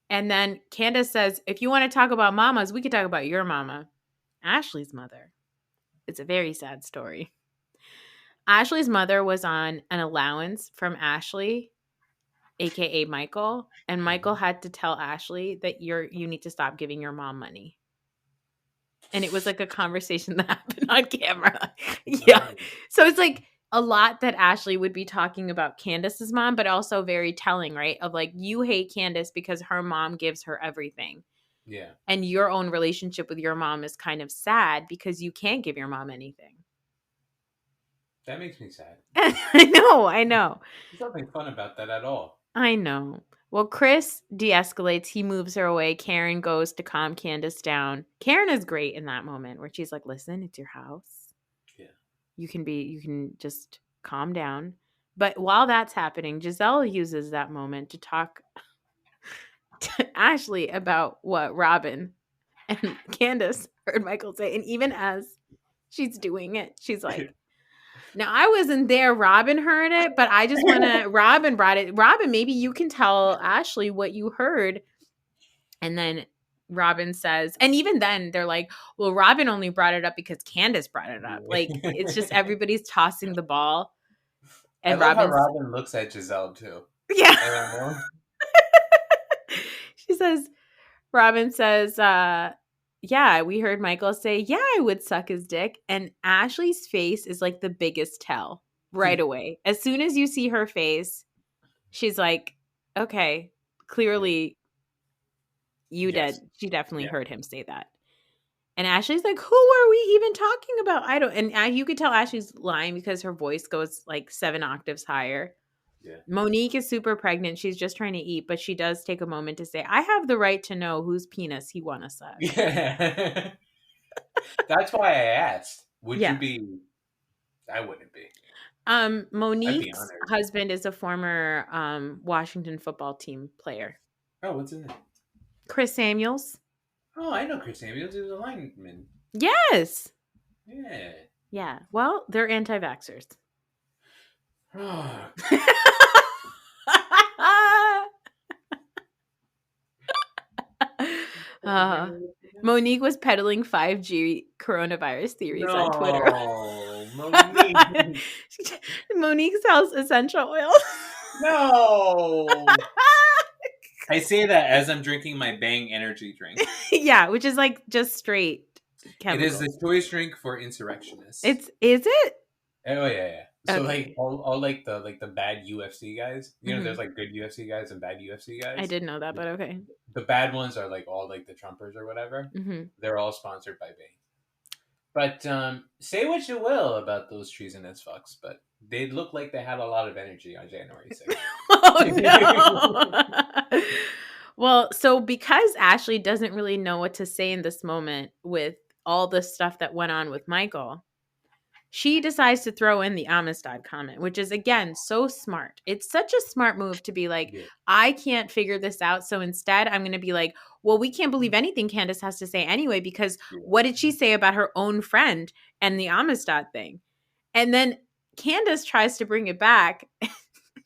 And then Candace says, if you want to talk about mamas, we could talk about your mama. Ashley's mother. It's a very sad story. Ashley's mother was on an allowance from Ashley, aka Michael, and Michael had to tell Ashley that you need to stop giving your mom money. And it was like a conversation that happened on camera. Yeah. So it's like a lot that Ashley would be talking about Candace's mom, but also very telling, right? Of like, you hate Candace because her mom gives her everything. Yeah. And your own relationship with your mom is kind of sad because you can't give your mom anything. That makes me sad. I know. There's nothing fun about that at all. I know. Well, Chris de-escalates. He moves her away. Karen goes to calm Candace down. Karen is great in that moment where she's like, listen, it's your house. Yeah. You can just calm down. But while that's happening, Giselle uses that moment to talk to Ashley about what Robin and Candace heard Michael say. And even as she's doing it, she's like, now, I wasn't there. Robin heard it, but I just want to, Robin brought it. Robin, maybe you can tell Ashley what you heard. And then Robin says, and even then they're like, well, Robin only brought it up because Candace brought it up. Like, it's just everybody's tossing the ball. And I love how Robin looks at Giselle too. Yeah. Robin says, yeah, we heard Michael say, yeah, I would suck his dick. And Ashley's face is like the biggest tell right away. As soon as you see her face, she's like, okay, clearly you did. She definitely heard him say that. And Ashley's like, who are we even talking about? And you could tell Ashley's lying because her voice goes like 7 octaves higher. Yeah. Monique is super pregnant. She's just trying to eat, but she does take a moment to say, I have the right to know whose penis he want to suck. Yeah. That's why I asked. Would you be? I wouldn't be. Monique's husband is a former Washington football team player. Oh, what's his name? Chris Samuels. Oh, I know Chris Samuels. He was a lineman. Yes. Yeah. Yeah. Well, they're anti-vaxxers. Monique was peddling 5G coronavirus theories on Twitter. Monique. Monique sells essential oil. No. I say that as I'm drinking my Bang energy drink. Yeah, which is like just straight chemicals. It is the choice drink for insurrectionists. Is it? Oh yeah. So like all like the bad UFC guys, you know, there's like good UFC guys and bad UFC guys. I didn't know that, but okay. The bad ones are like all like the Trumpers or whatever. Mm-hmm. They're all sponsored by Bang. But say what you will about those treasonous fucks, but they look like they had a lot of energy on January 6th. Oh no! Well, so because Ashley doesn't really know what to say in this moment with all the stuff that went on with Michael, she decides to throw in the Amistad comment, which is, again, so smart. It's such a smart move to be like, I can't figure this out. So instead, I'm going to be like, well, we can't believe anything Candace has to say anyway, because what did she say about her own friend and the Amistad thing? And then Candace tries to bring it back.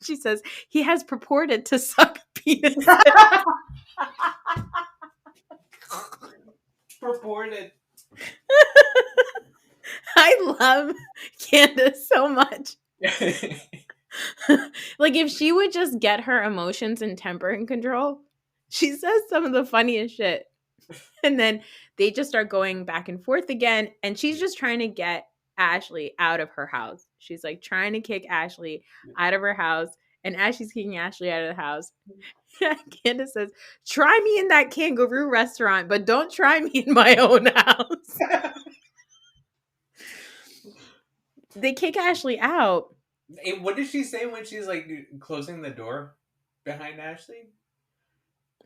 She says, he has purported to suck penis. Purported. I love Candace so much. Like, if she would just get her emotions and temper in control, she says some of the funniest shit. And then they just start going back and forth again. And she's just trying to get Ashley out of her house. She's like trying to kick Ashley out of her house. And as she's kicking Ashley out of the house, Candace says, try me in that kangaroo restaurant, but don't try me in my own house. They kick Ashley out. What did she say when she's like closing the door behind Ashley?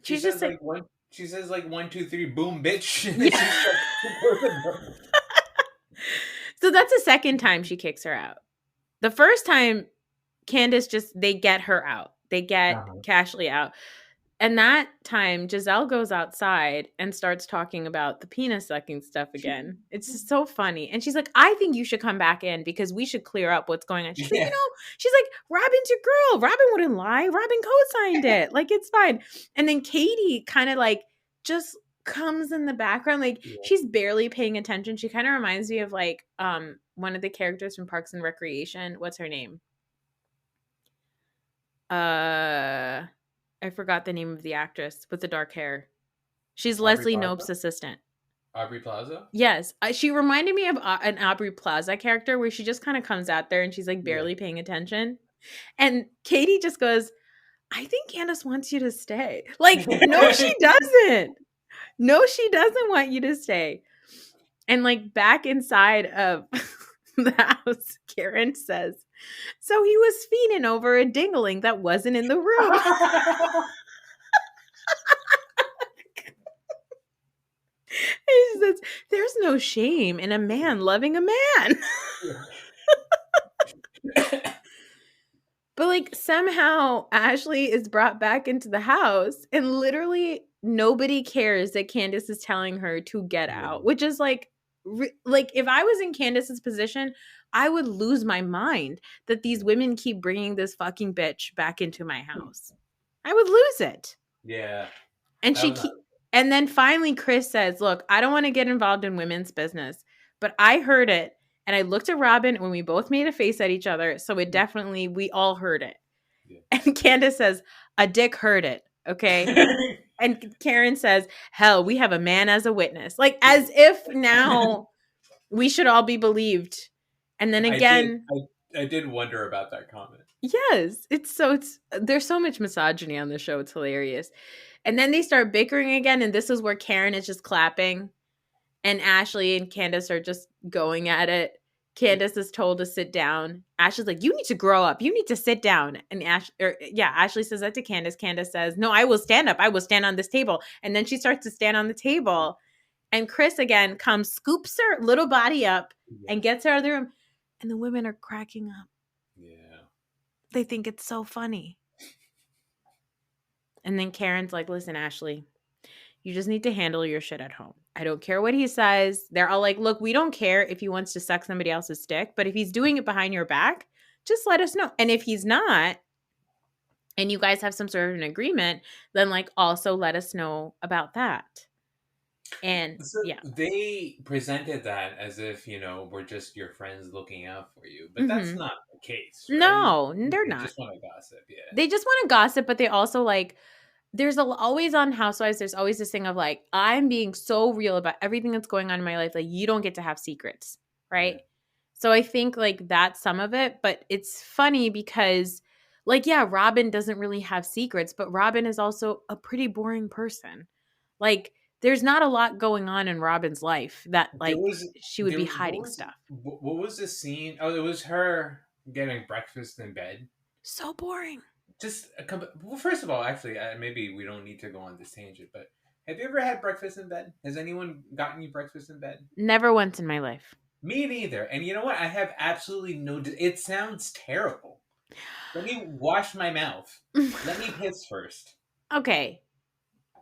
She's just like, She says like 1, 2, 3, boom, bitch. And then she starts So that's the second time she kicks her out. The first time, Candace they get her out. They get Cashley out. And that time, Giselle goes outside and starts talking about the penis sucking stuff again. It's just so funny. And she's like, I think you should come back in because we should clear up what's going on. She's like, she's like, Robin's your girl. Robin wouldn't lie. Robin co-signed it. Like, it's fine. And then Katie kind of like just comes in the background. Like, she's barely paying attention. She kind of reminds me of like one of the characters from Parks and Recreation. What's her name? I forgot the name of the actress with the dark hair. She's Leslie Knope's assistant. Aubrey Plaza? Yes. She reminded me of an Aubrey Plaza character where she just kind of comes out there and she's like barely paying attention. And Katie just goes, I think Candace wants you to stay. Like, no, she doesn't. No, she doesn't want you to stay. And like back inside of the house, Karen says, so he was fiending over a dingling that wasn't in the room. She says, there's no shame in a man loving a man. But like somehow Ashley is brought back into the house and literally nobody cares that Candace is telling her to get out, which is like if I was in Candace's position, I would lose my mind that these women keep bringing this fucking bitch back into my house. I would lose it. Yeah. And and then finally Chris says, look, I don't want to get involved in women's business, but I heard it. And I looked at Robin when we both made a face at each other. So it definitely, we all heard it. Yeah. And Candace says, a dick heard it. Okay. And Karen says, hell, we have a man as a witness. Like as if now we should all be believed. And then again, I did wonder about that comment. Yes. There's so much misogyny on the show. It's hilarious. And then they start bickering again. And this is where Karen is just clapping. And Ashley and Candace are just going at it. Candace is told to sit down. Ashley's like, you need to grow up. You need to sit down. And Ashley says that to Candace. Candace says, no, I will stand up. I will stand on this table. And then she starts to stand on the table. And Chris again comes, scoops her little body up and gets her out of the room. And the women are cracking up. Yeah. They think it's so funny. And then Karen's like, listen, Ashley, you just need to handle your shit at home. I don't care what he says. They're all like, look, we don't care if he wants to suck somebody else's dick, but if he's doing it behind your back, just let us know. And if he's not, and you guys have some sort of an agreement, then like also let us know about that. And so they presented that as if, we're just your friends looking out for you, but that's not the case. Right? No, they're not. They just want to gossip. Yeah. They just want to gossip, but they also like, there's always on Housewives, there's always this thing of like, I'm being so real about everything that's going on in my life. Like, you don't get to have secrets, right? Yeah. So I think like that's some of it, but it's funny because like, yeah, Robin doesn't really have secrets, but Robin is also a pretty boring person. Like, there's not a lot going on in Robin's life that like she would be hiding stuff. What was the scene? Oh, it was her getting breakfast in bed. So boring. Well, first of all, actually, maybe we don't need to go on this tangent, but have you ever had breakfast in bed? Has anyone gotten you breakfast in bed? Never once in my life. Me neither. And you know what? I have absolutely no... It sounds terrible. Let me wash my mouth. Let me piss first. Okay.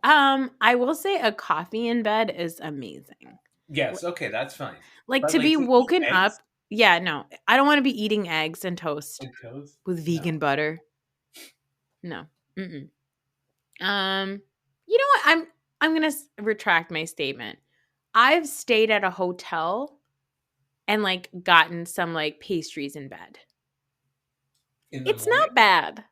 I will say a coffee in bed is amazing. Yes, okay, that's fine. Like to be woken up... Yeah, no. I don't want to be eating eggs and toast. With vegan butter. No. Mm-mm. You know what? I'm going to retract my statement. I've stayed at a hotel and like gotten some like pastries in bed. It's not bad.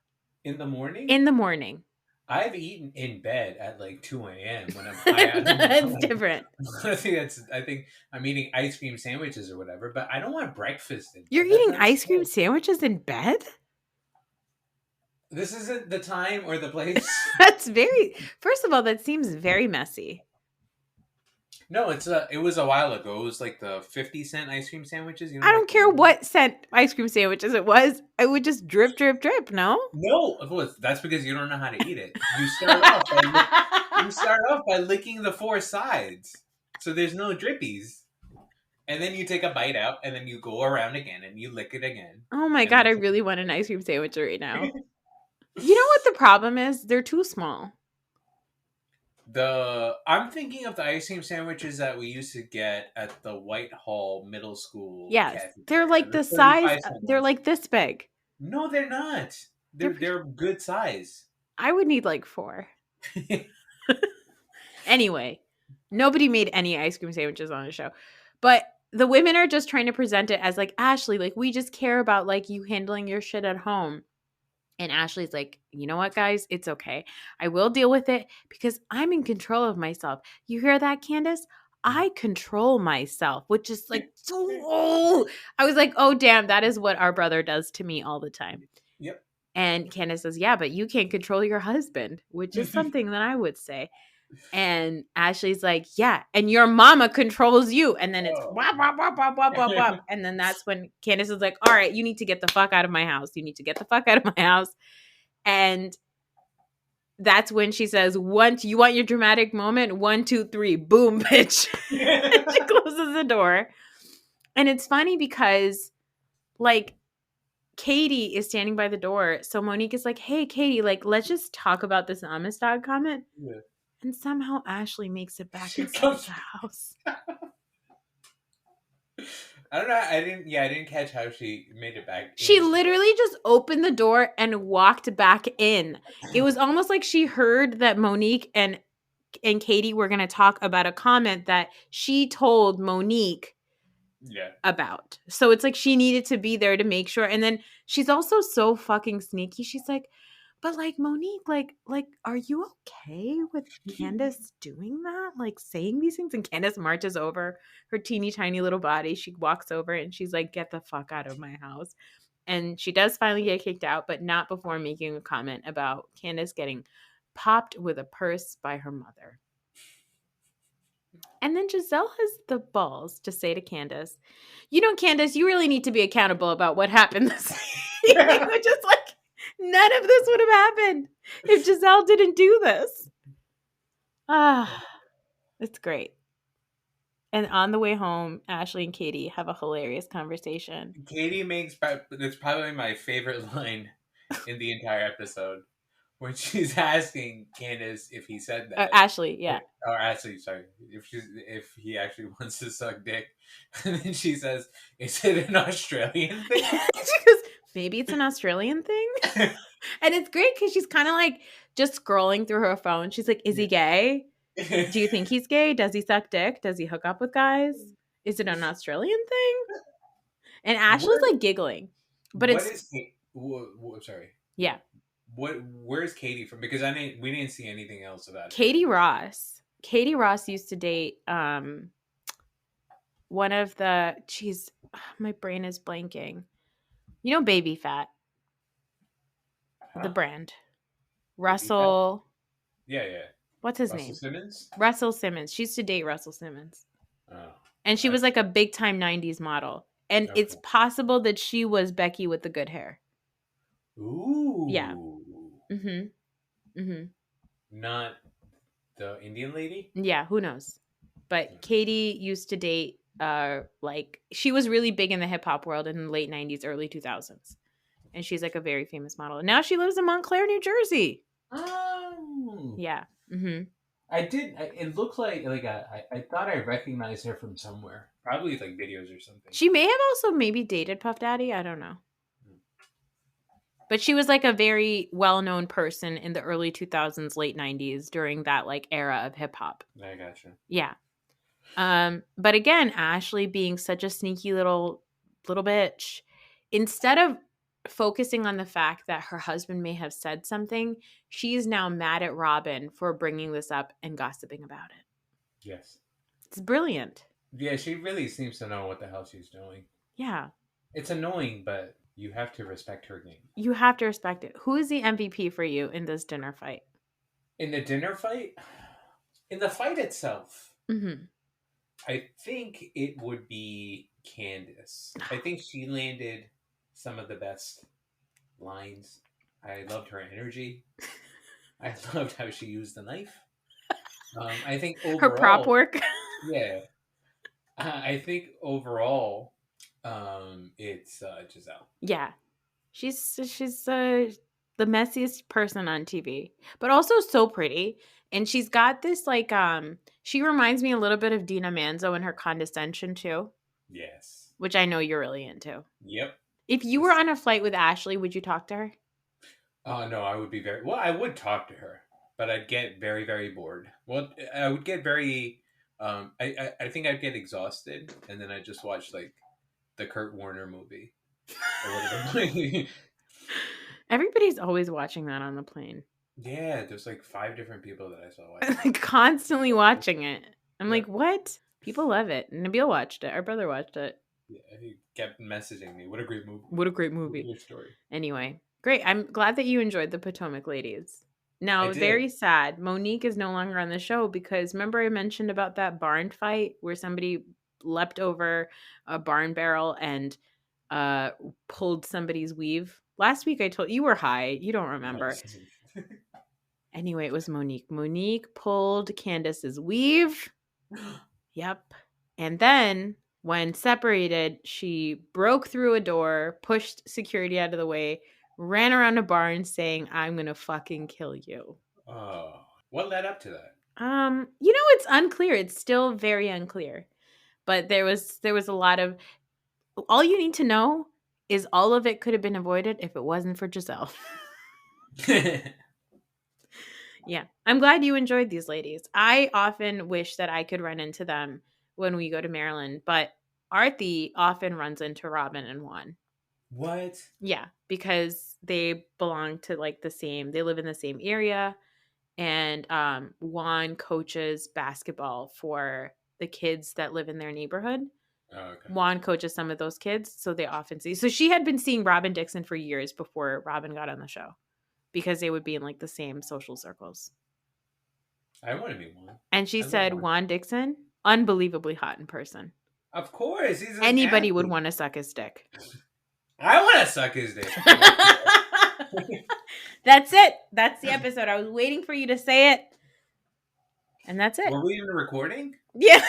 In the morning? In the morning. I've eaten in bed at like 2 a.m. when I'm high. That's different. I think I'm eating ice cream sandwiches or whatever, but I don't want breakfast in bed. You're eating ice cream sandwiches in bed? This isn't the time or the place. First of all, that seems very messy. No, it was a while ago. It was like the 50-cent ice cream sandwiches. You know, I don't care what cent ice cream sandwiches it was. It would just drip, drip, drip. No? No, of course. That's because you don't know how to eat it. You start off by licking the 4 sides. So there's no drippies. And then you take a bite out, and then you go around again, and you lick it again. Oh my God, I really want an ice cream sandwich right now. You know what the problem is? They're too small. I'm thinking of the ice cream sandwiches that we used to get at the Whitehall Middle School. Yes, they're like the size. They're like this big. No, they're not. They're good size. I would need like 4. Anyway, nobody made any ice cream sandwiches on the show, but the women are just trying to present it as like, Ashley, like we just care about like you handling your shit at home. And Ashley's like, you know what, guys? It's okay. I will deal with it because I'm in control of myself. You hear that, Candace? I control myself, which is like, oh, I was like, oh, damn, that is what our brother does to me all the time. Yep. And Candace says, yeah, but you can't control your husband, which is something that I would say. And Ashley's like, yeah, and your mama controls you. And then it's wop, wop, wop, wop, wop, wop, wop. And then that's when Candace is like, all right, you need to get the fuck out of my house. You need to get the fuck out of my house. And that's when she says, you want your dramatic moment? 1, 2, 3, boom, bitch. She closes the door. And it's funny because like Katie is standing by the door. So Monique is like, hey, Katie, like, let's just talk about this Amistad comment. Yeah. And somehow Ashley makes it back inside the house. I don't know. I didn't catch how she made it back. She literally just opened the door and walked back in. It was almost like she heard that Monique and Katie were going to talk about a comment that she told Monique about. So it's like she needed to be there to make sure. And then she's also so fucking sneaky. She's like, but like Monique, like, are you okay with Candace doing that? Like saying these things? And Candace marches over her teeny tiny little body. She walks over and she's like, get the fuck out of my house. And she does finally get kicked out, but not before making a comment about Candace getting popped with a purse by her mother. And then Giselle has the balls to say to Candace, you know, Candace, you really need to be accountable about what happened this evening. Which is like, none of this would have happened if Giselle didn't do this. It's great. And on the way home, Ashley and Katie have a hilarious conversation. Katie makes, it's probably my favorite line in the entire episode. When she's asking Candace if he said that. Ashley, yeah. Or Ashley, sorry. If he actually wants to suck dick. And then she says, is it an Australian thing? She goes, maybe it's an Australian thing. And it's great because she's kind of like just scrolling through her phone. She's like, is he gay? Do you think he's gay? Does he suck dick? Does he hook up with guys? Is it an Australian thing? And Ashley's like giggling. But sorry. Yeah. Where's Katie from? Because we didn't see anything else about it. Katie Ross. Katie Ross used to date one of the my brain is blanking. You know Baby Fat. The brand. Russell. Yeah. What's his Russell name? Simmons? Russell Simmons. She used to date Russell Simmons. Oh. And she was like a big time 90s model. And it's possible that she was Becky with the good hair. Ooh. Yeah. Mm-hmm. Not the Indian lady? Yeah, who knows? But Katie used to date, she was really big in the hip hop world in the late 90s, early 2000s. And she's like a very famous model. And now she lives in Montclair, New Jersey. Oh. Yeah. Mm-hmm. It looked like I thought I recognized her from somewhere. Probably like videos or something. She may have also maybe dated Puff Daddy. I don't know. But she was like a very well-known person in the early 2000s, late 90s during that like era of hip hop. I gotcha. Yeah. But again, Ashley being such a sneaky little bitch, instead of focusing on the fact that her husband may have said something, she is now mad at Robin for bringing this up and gossiping about it. Yes. It's brilliant. Yeah, she really seems to know what the hell she's doing. Yeah. It's annoying, but you have to respect her game. You have to respect it. Who is the MVP for you in this dinner fight? In the dinner fight? In the fight itself. Mm-hmm. I think it would be Candace. I think she landed some of the best lines. I loved her energy. I loved how she used the knife. I think overall, her prop work. Yeah. I think overall, it's Giselle. Yeah, she's the messiest person on TV, but also so pretty. And she's got this like she reminds me a little bit of Dina Manzo in her condescension too. Yes. Which I know you're really into. Yep. If you were on a flight with Ashley, would you talk to her? No, I would be I would talk to her, but I'd get very, very bored. Well, I would get very I think I'd get exhausted, and then I'd just watch like the Kurt Warner movie or whatever. Everybody's always watching that on the plane. Yeah, there's like 5 different people that I saw watching. Constantly watching it. I'm like, what? People love it. Nabil watched it. Our brother watched it. Yeah, he kept messaging me. What a great movie. What a great movie. What a story. Anyway, great. I'm glad that you enjoyed the Potomac ladies. Now, very sad. Monique is no longer on the show because remember I mentioned about that barn fight where somebody leapt over a barn barrel and pulled somebody's weave? Last week I told you were high. You don't remember. Anyway, it was Monique. Monique pulled Candace's weave. Yep. And then when separated, she broke through a door, pushed security out of the way, ran around a barn saying, "I'm going to fucking kill you." Oh, what led up to that? It's unclear. It's still very unclear. But there was a lot of, all you need to know is all of it could have been avoided if it wasn't for Giselle. Yeah. I'm glad you enjoyed these ladies. I often wish that I could run into them when we go to Maryland, but Arthi often runs into Robin and Juan. What? Yeah, because they belong to they live in the same area, and Juan coaches basketball for the kids that live in their neighborhood. Oh, okay. Juan coaches some of those kids, so they often see. So she had been seeing Robin Dixon for years before Robin got on the show, because they would be in like the same social circles. I want to meet Juan. And she said Juan Dixon, unbelievably hot in person. Of course, anybody would want to suck his dick. I want to suck his dick. That's it. That's the episode. I was waiting for you to say it. And that's it. Were we even recording? Yeah.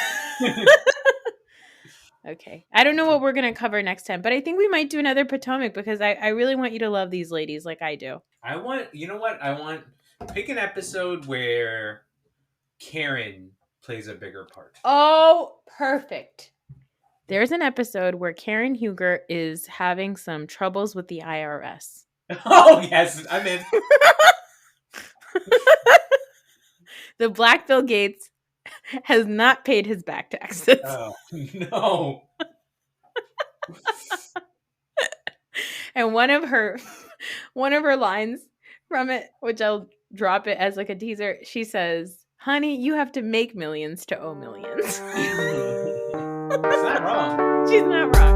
Okay. I don't know what we're going to cover next time, but I think we might do another Potomac because I really want you to love these ladies like I do. You know what? I want, pick an episode where Karen plays a bigger part. Oh, perfect. There's an episode where Karen Huger is having some troubles with the IRS. Oh, yes. I'm in. The Black Bill Gates has not paid his back taxes. Oh, no. And one of her lines from it, which I'll drop it as like a teaser, she says, "Honey, you have to make millions to owe millions." She's not wrong. She's not wrong.